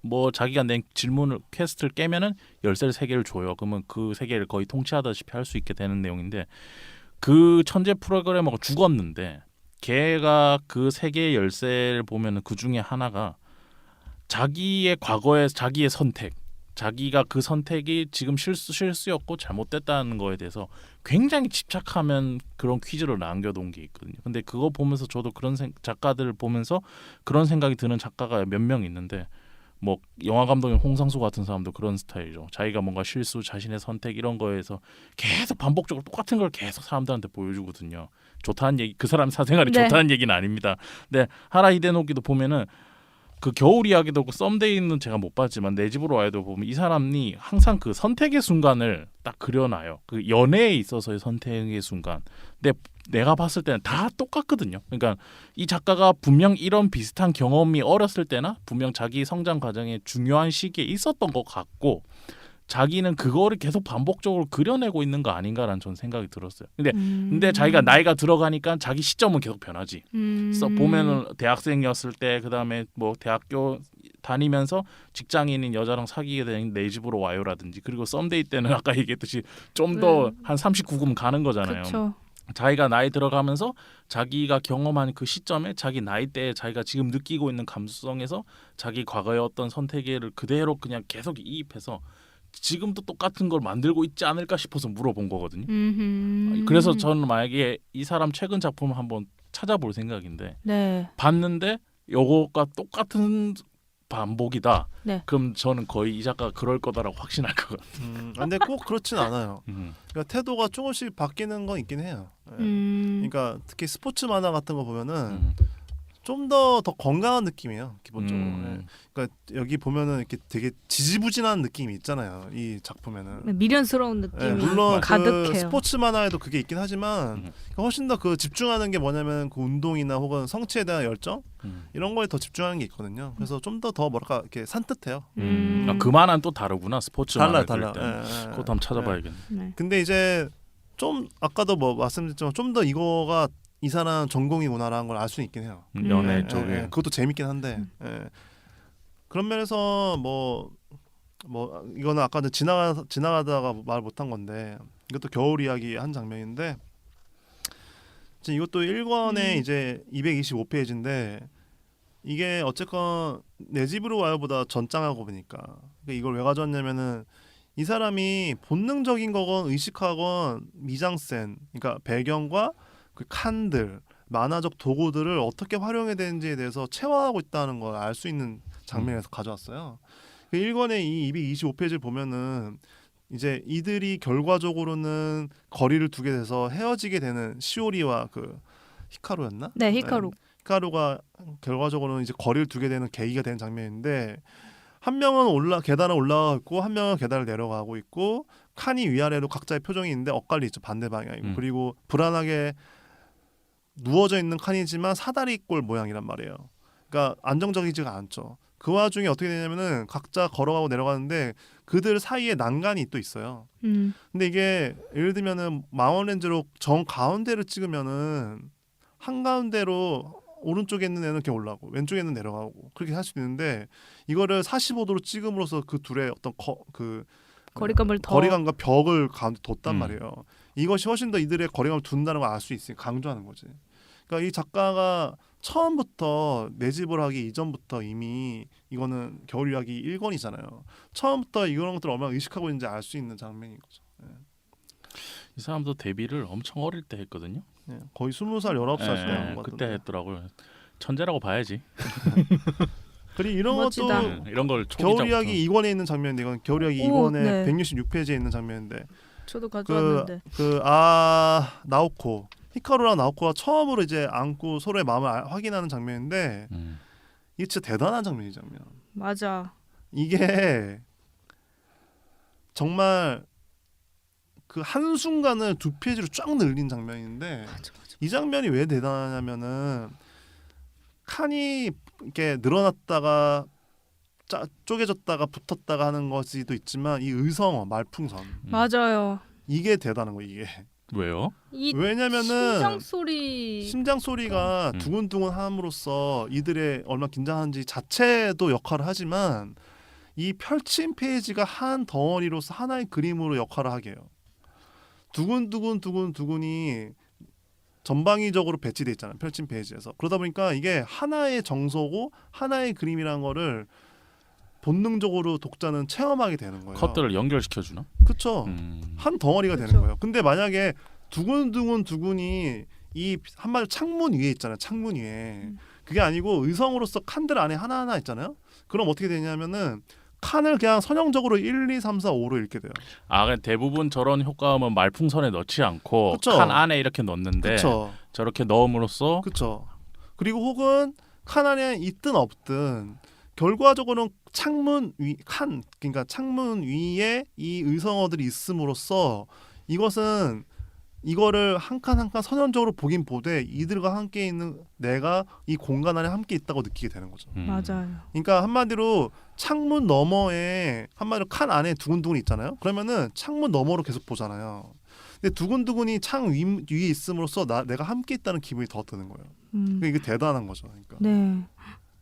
뭐 자기가 낸 질문을 퀘스트를 깨면은 열쇠 3개를 줘요. 그러면 그 3개를 거의 통치하다시피 할 수 있게 되는 내용인데 그 천재 프로그래머가 죽었는데 걔가 그 3개의 열쇠를 보면은 그 중에 하나가 자기의 과거의 자기의 선택, 자기가 그 선택이 지금 실수였고 잘못됐다는 거에 대해서 굉장히 집착하면 그런 퀴즈를 남겨놓은 게 있거든요. 근데 그거 보면서 저도 그런 작가들을 보면서 그런 생각이 드는 작가가 몇 명 있는데 뭐 영화 감독인 홍상수 같은 사람도 그런 스타일이죠. 자기가 뭔가 실수, 자신의 선택 이런 거에서 계속 반복적으로 똑같은 걸 계속 사람들한테 보여주거든요. 좋다는 얘기, 그 사람 사생활이 네. 좋다는 얘기는 아닙니다. 근데 하라 히데노기도 보면은 그 겨울 이야기도 그 썸데이는 제가 못 봤지만 내 집으로 와야도 보면 이 사람이 항상 그 선택의 순간을 딱 그려놔요. 그 연애에 있어서의 선택의 순간. 근데 내가 봤을 때는 다 똑같거든요. 그러니까 이 작가가 분명 이런 비슷한 경험이 어렸을 때나 분명 자기 성장 과정에 중요한 시기에 있었던 것 같고 자기는 그거를 계속 반복적으로 그려내고 있는 거 아닌가라는 전 생각이 들었어요. 근데 자기가 나이가 들어가니까 자기 시점은 계속 변하지. 그래서 보면은 대학생이었을 때 그다음에 뭐 대학교 다니면서 직장인인 여자랑 사귀게 된 내 집으로 와요라든지 그리고 썸데이 때는 아까 얘기했듯이 좀 더 한 39금 가는 거잖아요. 그렇죠. 자기가 나이 들어가면서 자기가 경험한 그 시점에 자기 나이대에 자기가 지금 느끼고 있는 감수성에서 자기 과거의 어떤 선택을 그대로 그냥 계속 이입해서 지금도 똑같은 걸 만들고 있지 않을까 싶어서 물어본 거거든요. 그래서 저는 만약에 이 사람 최근 작품을 한번 찾아볼 생각인데 네. 봤는데 요거가 똑같은 반복이다. 네. 그럼 저는 거의 이 작가가 그럴 거다라고 확신할 것 같아요. 근데 꼭 그렇진 않아요. 그러니까 태도가 조금씩 바뀌는 건 있긴 해요. 예. 그러니까 특히 스포츠 만화 같은 거 보면은 좀 더 건강한 느낌이에요, 기본적으로. 예. 그러니까 여기 보면은 이렇게 되게 지지부진한 느낌이 있잖아요, 이 작품에는. 미련스러운 느낌이 예, 물론 가득해요. 그 스포츠 만화에도 그게 있긴 하지만 훨씬 더 그 집중하는 게 뭐냐면 그 운동이나 혹은 성취에 대한 열정 이런 거에 더 집중하는 게 있거든요. 그래서 좀 더 뭐랄까 이렇게 산뜻해요. 아, 그 만화는 또 다르구나. 스포츠 만화 달라. 그럴 때. 예, 예. 그것도 한번 찾아봐야겠네. 네. 근데 이제 좀 아까도 뭐 말씀드렸지만 좀 더 이거가 이 사람 전공이구나라는 걸 알 수 있긴 해요. 연애 예, 쪽에. 예, 그것도 재밌긴 한데 예. 그런 면에서 뭐 이거는 아까 지나가다가 말 못한 건데 이것도 겨울 이야기 한 장면인데 이제 이것도 1권에 이제 225페이지인데 이게 어쨌건 내 집으로 와요보다 전장하고 보니까 그러니까 이걸 왜 가져왔냐면은 이 사람이 본능적인 거건 의식하건 미장센 그러니까 배경과 그 칸들 만화적 도구들을 어떻게 활용해야 되는지에 대해서 체화하고 있다는 걸 알 수 있는 장면에서 가져왔어요. 그 1권의 이 225페이지를 보면은 이제 이들이 결과적으로는 거리를 두게 돼서 헤어지게 되는 시오리와 그 히카루였나? 네, 히카루. 히카루가 결과적으로는 이제 거리를 두게 되는 계기가 되는 장면인데 한 명은 계단을 올라가고 있고 한 명은 계단을 내려가고 있고 칸이 위아래로 각자의 표정이 있는데 엇갈리 있죠. 반대 방향이고 그리고 불안하게 누워져 있는 칸이지만 사다리꼴 모양이란 말이에요. 그러니까 안정적이지가 않죠. 그 와중에 어떻게 되냐면은 각자 걸어가고 내려가는데 그들 사이에 난간이 또 있어요. 근데 이게 예를 들면은 마원렌즈로 정 가운데를 찍으면은 한 가운데로 오른쪽에 있는 애는 이렇게 올라가고 왼쪽에 있는 내려가고 그렇게 할 수 있는데 이거를 45도로 찍음으로써 그 둘의 어떤 거리감을 더 거리감과 벽을 가운데 뒀단 말이에요. 이것이 훨씬 더 이들의 거리감을 둔다는 걸 알 수 있으니 강조하는 거지. 그러니까 이 작가가 처음부터 내 집을 하기 이전부터 이미 이거는 겨울 이야기 1권이잖아요. 처음부터 이런 것들을 얼마나 의식하고 있는지 알 수 있는 장면인 거죠. 이 사람도 데뷔를 엄청 어릴 때 했거든요. 거의 20살, 19살 예, 때한 것 그때 같은데. 했더라고요. 천재라고 봐야지. 그리고 이런 멋지다. 것도 이런 걸 겨울 이야기 2권에 있는 장면인데 이건 겨울 이야기 오, 2권에 네. 166페이지에 있는 장면인데 저도 가져왔는데. 나오코 히카루랑 나오코가 처음으로 이제 안고 서로의 마음을 확인하는 장면인데 이게 진짜 대단한 장면이 장면. 맞아. 이게 정말 그 한순간을 두 페이지로 쫙 늘린 장면인데 맞아. 이 장면이 왜 대단하냐면은 칸이 이렇게 늘어났다가 쪼개졌다가 붙었다가 하는 것이도 있지만 이 의성어 말풍선 맞아요. 이게 대단한 거 이게. 왜요? 이 왜냐면은 심장 소리가 두근두근 함으로써 이들의 얼마나 긴장하는지 자체도 역할을 하지만 이 펼친 페이지가 한 덩어리로서 하나의 그림으로 역할을 하게 해요. 두근두근이 전방위적으로 배치돼 있잖아요. 펼친 페이지에서. 그러다 보니까 이게 하나의 정서고 하나의 그림이라는 거를 본능적으로 독자는 체험하게 되는 거예요. 컷들을 연결시켜 주나? 그렇죠. 한 덩어리가 그쵸. 되는 거예요. 근데 만약에 두근이 이 한마디로 창문 위에 있잖아요. 창문 위에. 그게 아니고 의성으로서 칸들 안에 하나하나 있잖아요. 그럼 어떻게 되냐면은 칸을 그냥 선형적으로 1, 2, 3, 4, 5로 읽게 돼요. 아, 그냥 대부분 저런 효과음은 말풍선에 넣지 않고 그쵸. 칸 안에 이렇게 넣는데 그렇죠. 저렇게 넣음으로써 그렇죠. 그리고 혹은 칸 안에 있든 없든 결과적으로는 창문 위 그러니까 창문 위에 이 의성어들이 있음으로써 이거를 한 칸 한 칸 선언적으로 보긴 보되 이들과 함께 있는 내가 이 공간 안에 함께 있다고 느끼게 되는 거죠. 맞아요. 그러니까 한마디로 창문 너머에 한마디로 칸 안에 두근두근 있잖아요. 그러면은 창문 너머로 계속 보잖아요. 근데 두근두근이 창 위에 있음으로써 내가 함께 있다는 기분이 더 드는 거예요. 그러니까 이게 대단한 거죠. 그러니까 네.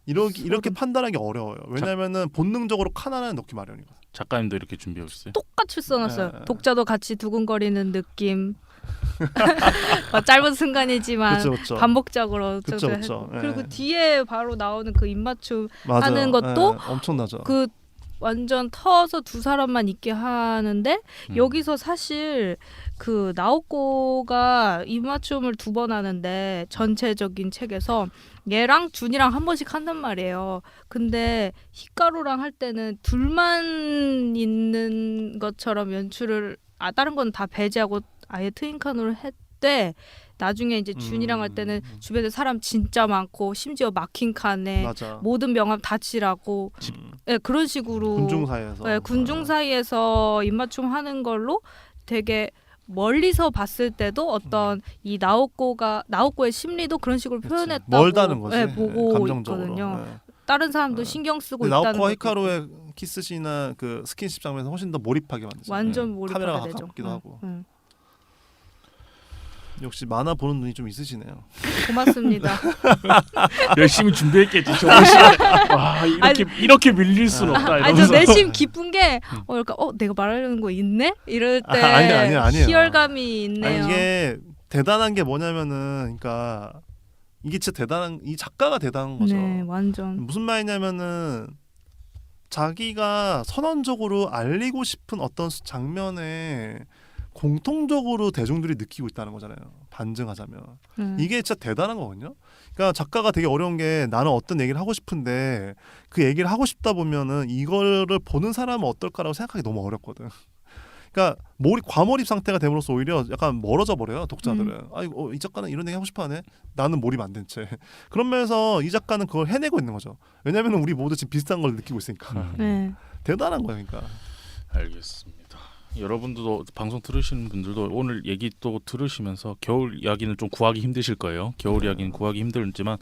이렇게 판단하기 어려워요. 왜냐하면은 본능적으로 칸 안에 넣기 마련이거든요. 작가님도 이렇게 준비해 오셨어요? 똑같이 써놨어요. 네. 독자도 같이 두근거리는 느낌. 짧은 순간이지만 그렇죠. 반복적으로 그쵸, 저도 그쵸. 했고. 예. 그리고 뒤에 바로 나오는 그 입맞춤 맞아요. 하는 것도 엄청나죠. 그 완전 터서 두 사람만 있게 하는데 여기서 사실 그 나오코가 입맞춤을 2번 하는데 전체적인 책에서 얘랑 준이랑 한 번씩 한단 말이에요. 근데 히카루랑 할 때는 둘만 있는 것처럼 연출을 다른 건 다 배제하고 아예 트윈카노를 했대. 나중에 이제 준이랑 할 때는 주변에 사람 진짜 많고 심지어 막힌 칸에 맞아. 모든 명함 다 칠하고 네, 그런 식으로 군중 사이에서. 네, 군중 사이에서 입맞춤 하는 걸로 되게 멀리서 봤을 때도 어떤 이 나오코의 심리도 그런 식으로 그치. 표현했다고 멀다는 거지. 네, 보고 감정적으로. 있거든요. 네. 다른 사람도 네. 신경 쓰고 근데 있다는 나오코와 것도 히카루의 키스씬이나 그 스킨십 장면에서 훨씬 더 몰입하게 만들죠. 완전 몰입하게 카메라가 되죠. 가깝기도 하고. 응. 역시 만화 보는 눈이 좀 있으시네요. 고맙습니다. 열심히 준비했겠지. 저번 시간 와 이렇게 밀릴 순 없다. 아니 저 이러면서. 내심 기쁜 게 그러니까 내가 말하려는 거 있네 이럴 때 아니에요. 희열감이 있네요. 아니, 이게 대단한 게 뭐냐면은 그러니까 이게 진짜 대단한 이 작가가 대단한 거죠. 네, 완전. 무슨 말이냐면은 자기가 선언적으로 알리고 싶은 어떤 장면에 공통적으로 대중들이 느끼고 있다는 거잖아요. 반증하자면. 이게 진짜 대단한 거거든요. 그러니까 작가가 되게 어려운 게 나는 어떤 얘기를 하고 싶은데 그 얘기를 하고 싶다 보면은 이거를 보는 사람은 어떨까라고 생각하기 너무 어렵거든. 그러니까 과몰입 상태가 됨으로써 오히려 약간 멀어져 버려요 독자들은. 이 작가는 이런 얘기 하고 싶어하네. 나는 몰입 안 된 채. 그런 면에서 이 작가는 그걸 해내고 있는 거죠. 왜냐하면 우리 모두 지금 비슷한 걸 느끼고 있으니까. 네. 대단한 거예요, 그러니까. 알겠습니다. 여러분들도 방송 들으시는 분들도 오늘 얘기 또 들으시면서 겨울 이야기는 좀 구하기 힘드실 거예요. 겨울 이야기는 구하기 힘들지만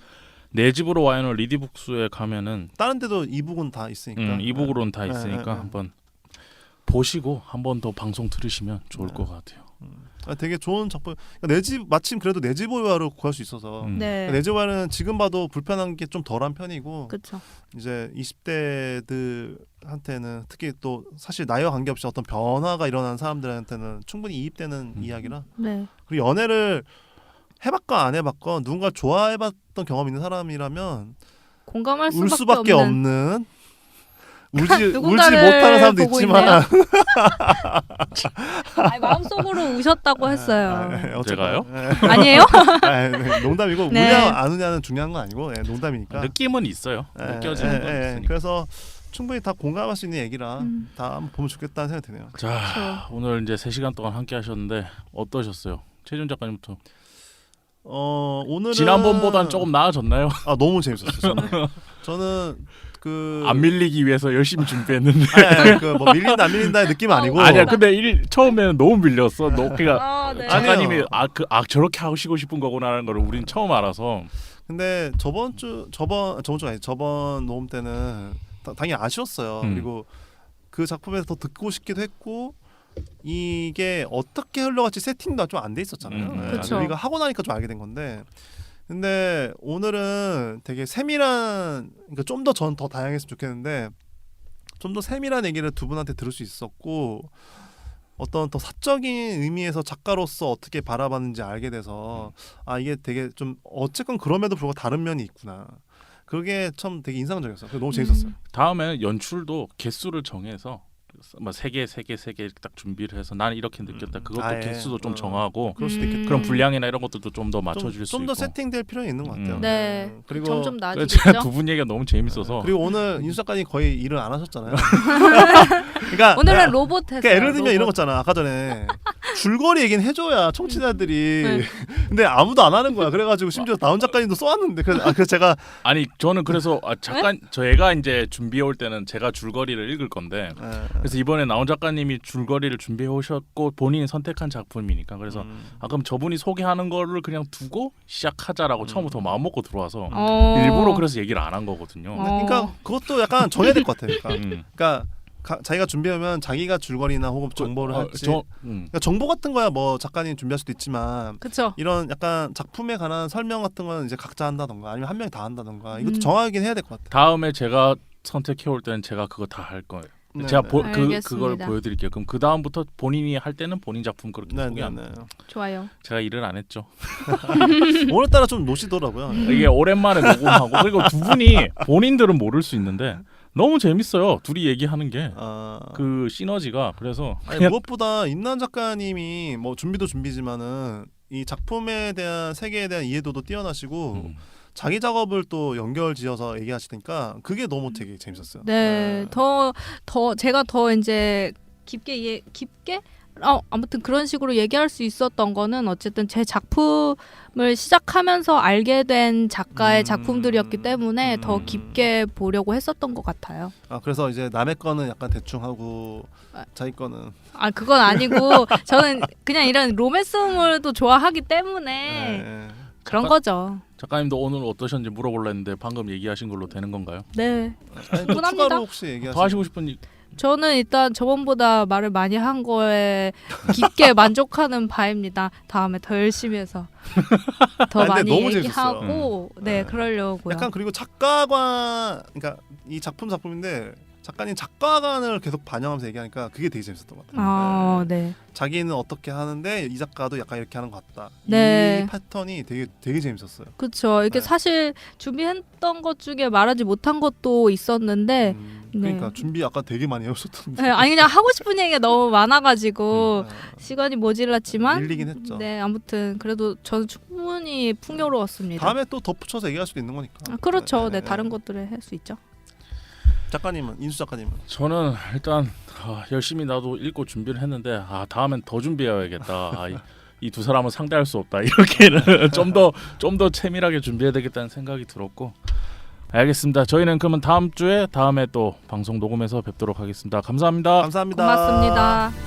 내 집으로 와요는 리디북스에 가면은 다른 데도 이북은 다 있으니까. 이북으로는 다 있으니까 한번 보시고 한 번 더 방송 들으시면 좋을 것 같아요. 되게 좋은 작품. 내 집 마침 그래도 내 집 오야로 구할 수 있어서. 네. 내 집 오야는 지금 봐도 불편한 게 좀 덜한 편이고. 그렇죠. 이제 20대들한테는 특히 또 사실 나이와 관계없이 어떤 변화가 일어난 사람들한테는 충분히 이입되는 이야기라. 네. 그리고 연애를 해봤건 안 해봤건 누군가 좋아해봤던 경험 있는 사람이라면 공감할 울 수밖에 수밖에 없는 울지 누군가를 못하는 사람도 보고 있지만 아니, 마음속으로 우셨다고 했어요. 제가요? 아니에요? 네, 농담이고 네. 우냐 안 우냐는 중요한 건 아니고 농담이니까. 느낌은 있어요. 느껴지는 건 있으니까. 그래서 충분히 다 공감할 수 있는 얘기라 다 한번 보면 좋겠다는 생각이 드네요. 자, 오늘 이제 3시간 동안 함께 하셨는데 어떠셨어요? 최준 작가님부터. 오늘은 지난번보단 조금 나아졌나요? 너무 재밌었어요. 저는 그 안 밀리기 위해서 열심히 준비했는데. 그뭐 밀린다 안 밀린다의 느낌 아니고. 아니야. 근데 처음에는 너무 밀렸어. 그러니까 네. 작가님이 저렇게 하시고 싶은 거구나라는 걸 우린 처음 알아서. 근데 저번 녹음 때는 당연히 아쉬웠어요. 그리고 그 작품에서 더 듣고 싶기도 했고 이게 어떻게 흘러갈지 세팅도 좀 안 돼 있었잖아요. 그쵸. 우리가 하고 나니까 좀 알게 된 건데. 근데 오늘은 되게 세밀한, 그러니까 좀 더 전 더 다양했으면 좋겠는데 좀 더 세밀한 얘기를 두 분한테 들을 수 있었고 어떤 더 사적인 의미에서 작가로서 어떻게 바라봤는지 알게 돼서 이게 되게 좀 어쨌건 그럼에도 불구하고 다른 면이 있구나. 그게 참 되게 인상적이었어요. 너무 재밌었어요. 다음에는 연출도 개수를 정해서 막 3개 딱 준비를 해서 나는 이렇게 느꼈다. 그것도 개수도 좀 정하고 그럴 수도 있겠다. 그런 분량이나 이런 것들도 좀 더 맞춰줄 수 있고. 좀 더 세팅될 필요는 있는 것 같아요. 네. 그리고 점점 제가 나아지겠죠. 두 분 얘기가 너무 재밌어서. 그리고 오늘 인수 작가님 거의 일을 안 하셨잖아요. 그러니까 오늘은 로봇 했어요. 그러니까 예를 들면 로봇. 이런 거 있잖아. 아까 전에 줄거리 얘기는 해줘야 청취자들이. 네. 근데 아무도 안 하는 거야. 그래가지고 심지어 나온 작가님도 써왔는데 그래서 제가 아니 저는 그래서 잠깐 저희가 이제 준비해 올 때는 제가 줄거리를 읽을 건데 그래서 이번에 나온 작가님이 줄거리를 준비해 오셨고 본인이 선택한 작품이니까 그래서 그럼 저분이 소개하는 거를 그냥 두고 시작하자라고 처음부터 마음 먹고 들어와서 일부러 그래서 얘기를 안 한 거거든요. 그러니까 그것도 약간 정해야 될 것 같아요. 음. 그러니까 자기가 준비하면 자기가 줄거리나 혹은 정보를 할지. 그러니까 정보 같은 거야 뭐 작가님 준비할 수도 있지만 그렇죠. 이런 약간 작품에 관한 설명 같은 거는 이제 각자 한다던가 아니면 한 명이 다 한다던가 이것도 정하긴 해야 될 것 같아요. 다음에 제가 선택해 올 때는 제가 그거 다 할 거예요. 제가 그걸 보여드릴게요. 그럼 그 다음부터 본인이 할 때는 본인 작품 그렇게 소개합니다. 좋아요. 제가 일을 안 했죠. 오늘따라 좀 노시더라고요. 이게 오랜만에 녹음하고 그리고 두 분이 본인들은 모를 수 있는데 너무 재밌어요. 둘이 얘기하는 게 아, 그 시너지가 그래서 아니, 그냥 무엇보다 임나은 작가님이 뭐 준비도 준비지만은 이 작품에 대한 세계에 대한 이해도도 뛰어나시고 자기 작업을 또 연결지어서 얘기하시니까 그게 너무 되게 재밌었어요. 네, 더 제가 더 이제 깊게 아무튼 그런 식으로 얘기할 수 있었던 거는 어쨌든 제 작품을 시작하면서 알게 된 작가의 작품들이었기 때문에 더 깊게 보려고 했었던 것 같아요. 아 그래서 이제 남의 거는 약간 대충 하고 자기 거는 아 그건 아니고 저는 그냥 이런 로맨스물도 좋아하기 때문에 네. 그런 작가- 거죠. 작가님도 오늘 어떠셨는지 물어보려 했는데 방금 얘기하신 걸로 되는 건가요? 네. 아니, 또 충분합니다. 추가로 혹시 더 얘기하시는 하시고 싶은 저는 일단 저번보다 말을 많이 한 거에 깊게 만족하는 바입니다. 다음에 더 열심히 해서 더 아니, 근데 많이 너무 얘기하고 네 네. 그러려고요. 약간 그리고 작가관 그러니까 이 작품인데 작가님 작가관을 계속 반영하면서 얘기하니까 그게 되게 재밌었던 것 같아요. 네. 자기는 어떻게 하는데 이 작가도 약간 이렇게 하는 것 같다. 네. 이 패턴이 되게 재밌었어요. 그렇죠. 이게 네. 사실 준비했던 것 중에 말하지 못한 것도 있었는데 그러니까 네. 준비 아까 되게 많이 해오셨던데. 네, 아니 그냥 하고 싶은 얘기가 너무 많아가지고 아, 시간이 모질랐지만 밀리긴 했죠. 네 아무튼 그래도 저는 충분히 풍요로웠습니다. 다음에 또 덧붙여서 얘기할 수도 있는 거니까. 그렇죠. 네, 다른 것들을 할 수 있죠. 작가님은 인수 작가님은 저는 일단 열심히 나도 읽고 준비를 했는데 다음엔 더 준비해야겠다. 이 두 사람은 상대할 수 없다. 이렇게는 좀 더 채밀하게 준비해야 되겠다는 생각이 들었고 알겠습니다. 저희는 그러면 다음에 또 방송 녹음해서 뵙도록 하겠습니다. 감사합니다. 감사합니다. 고맙습니다.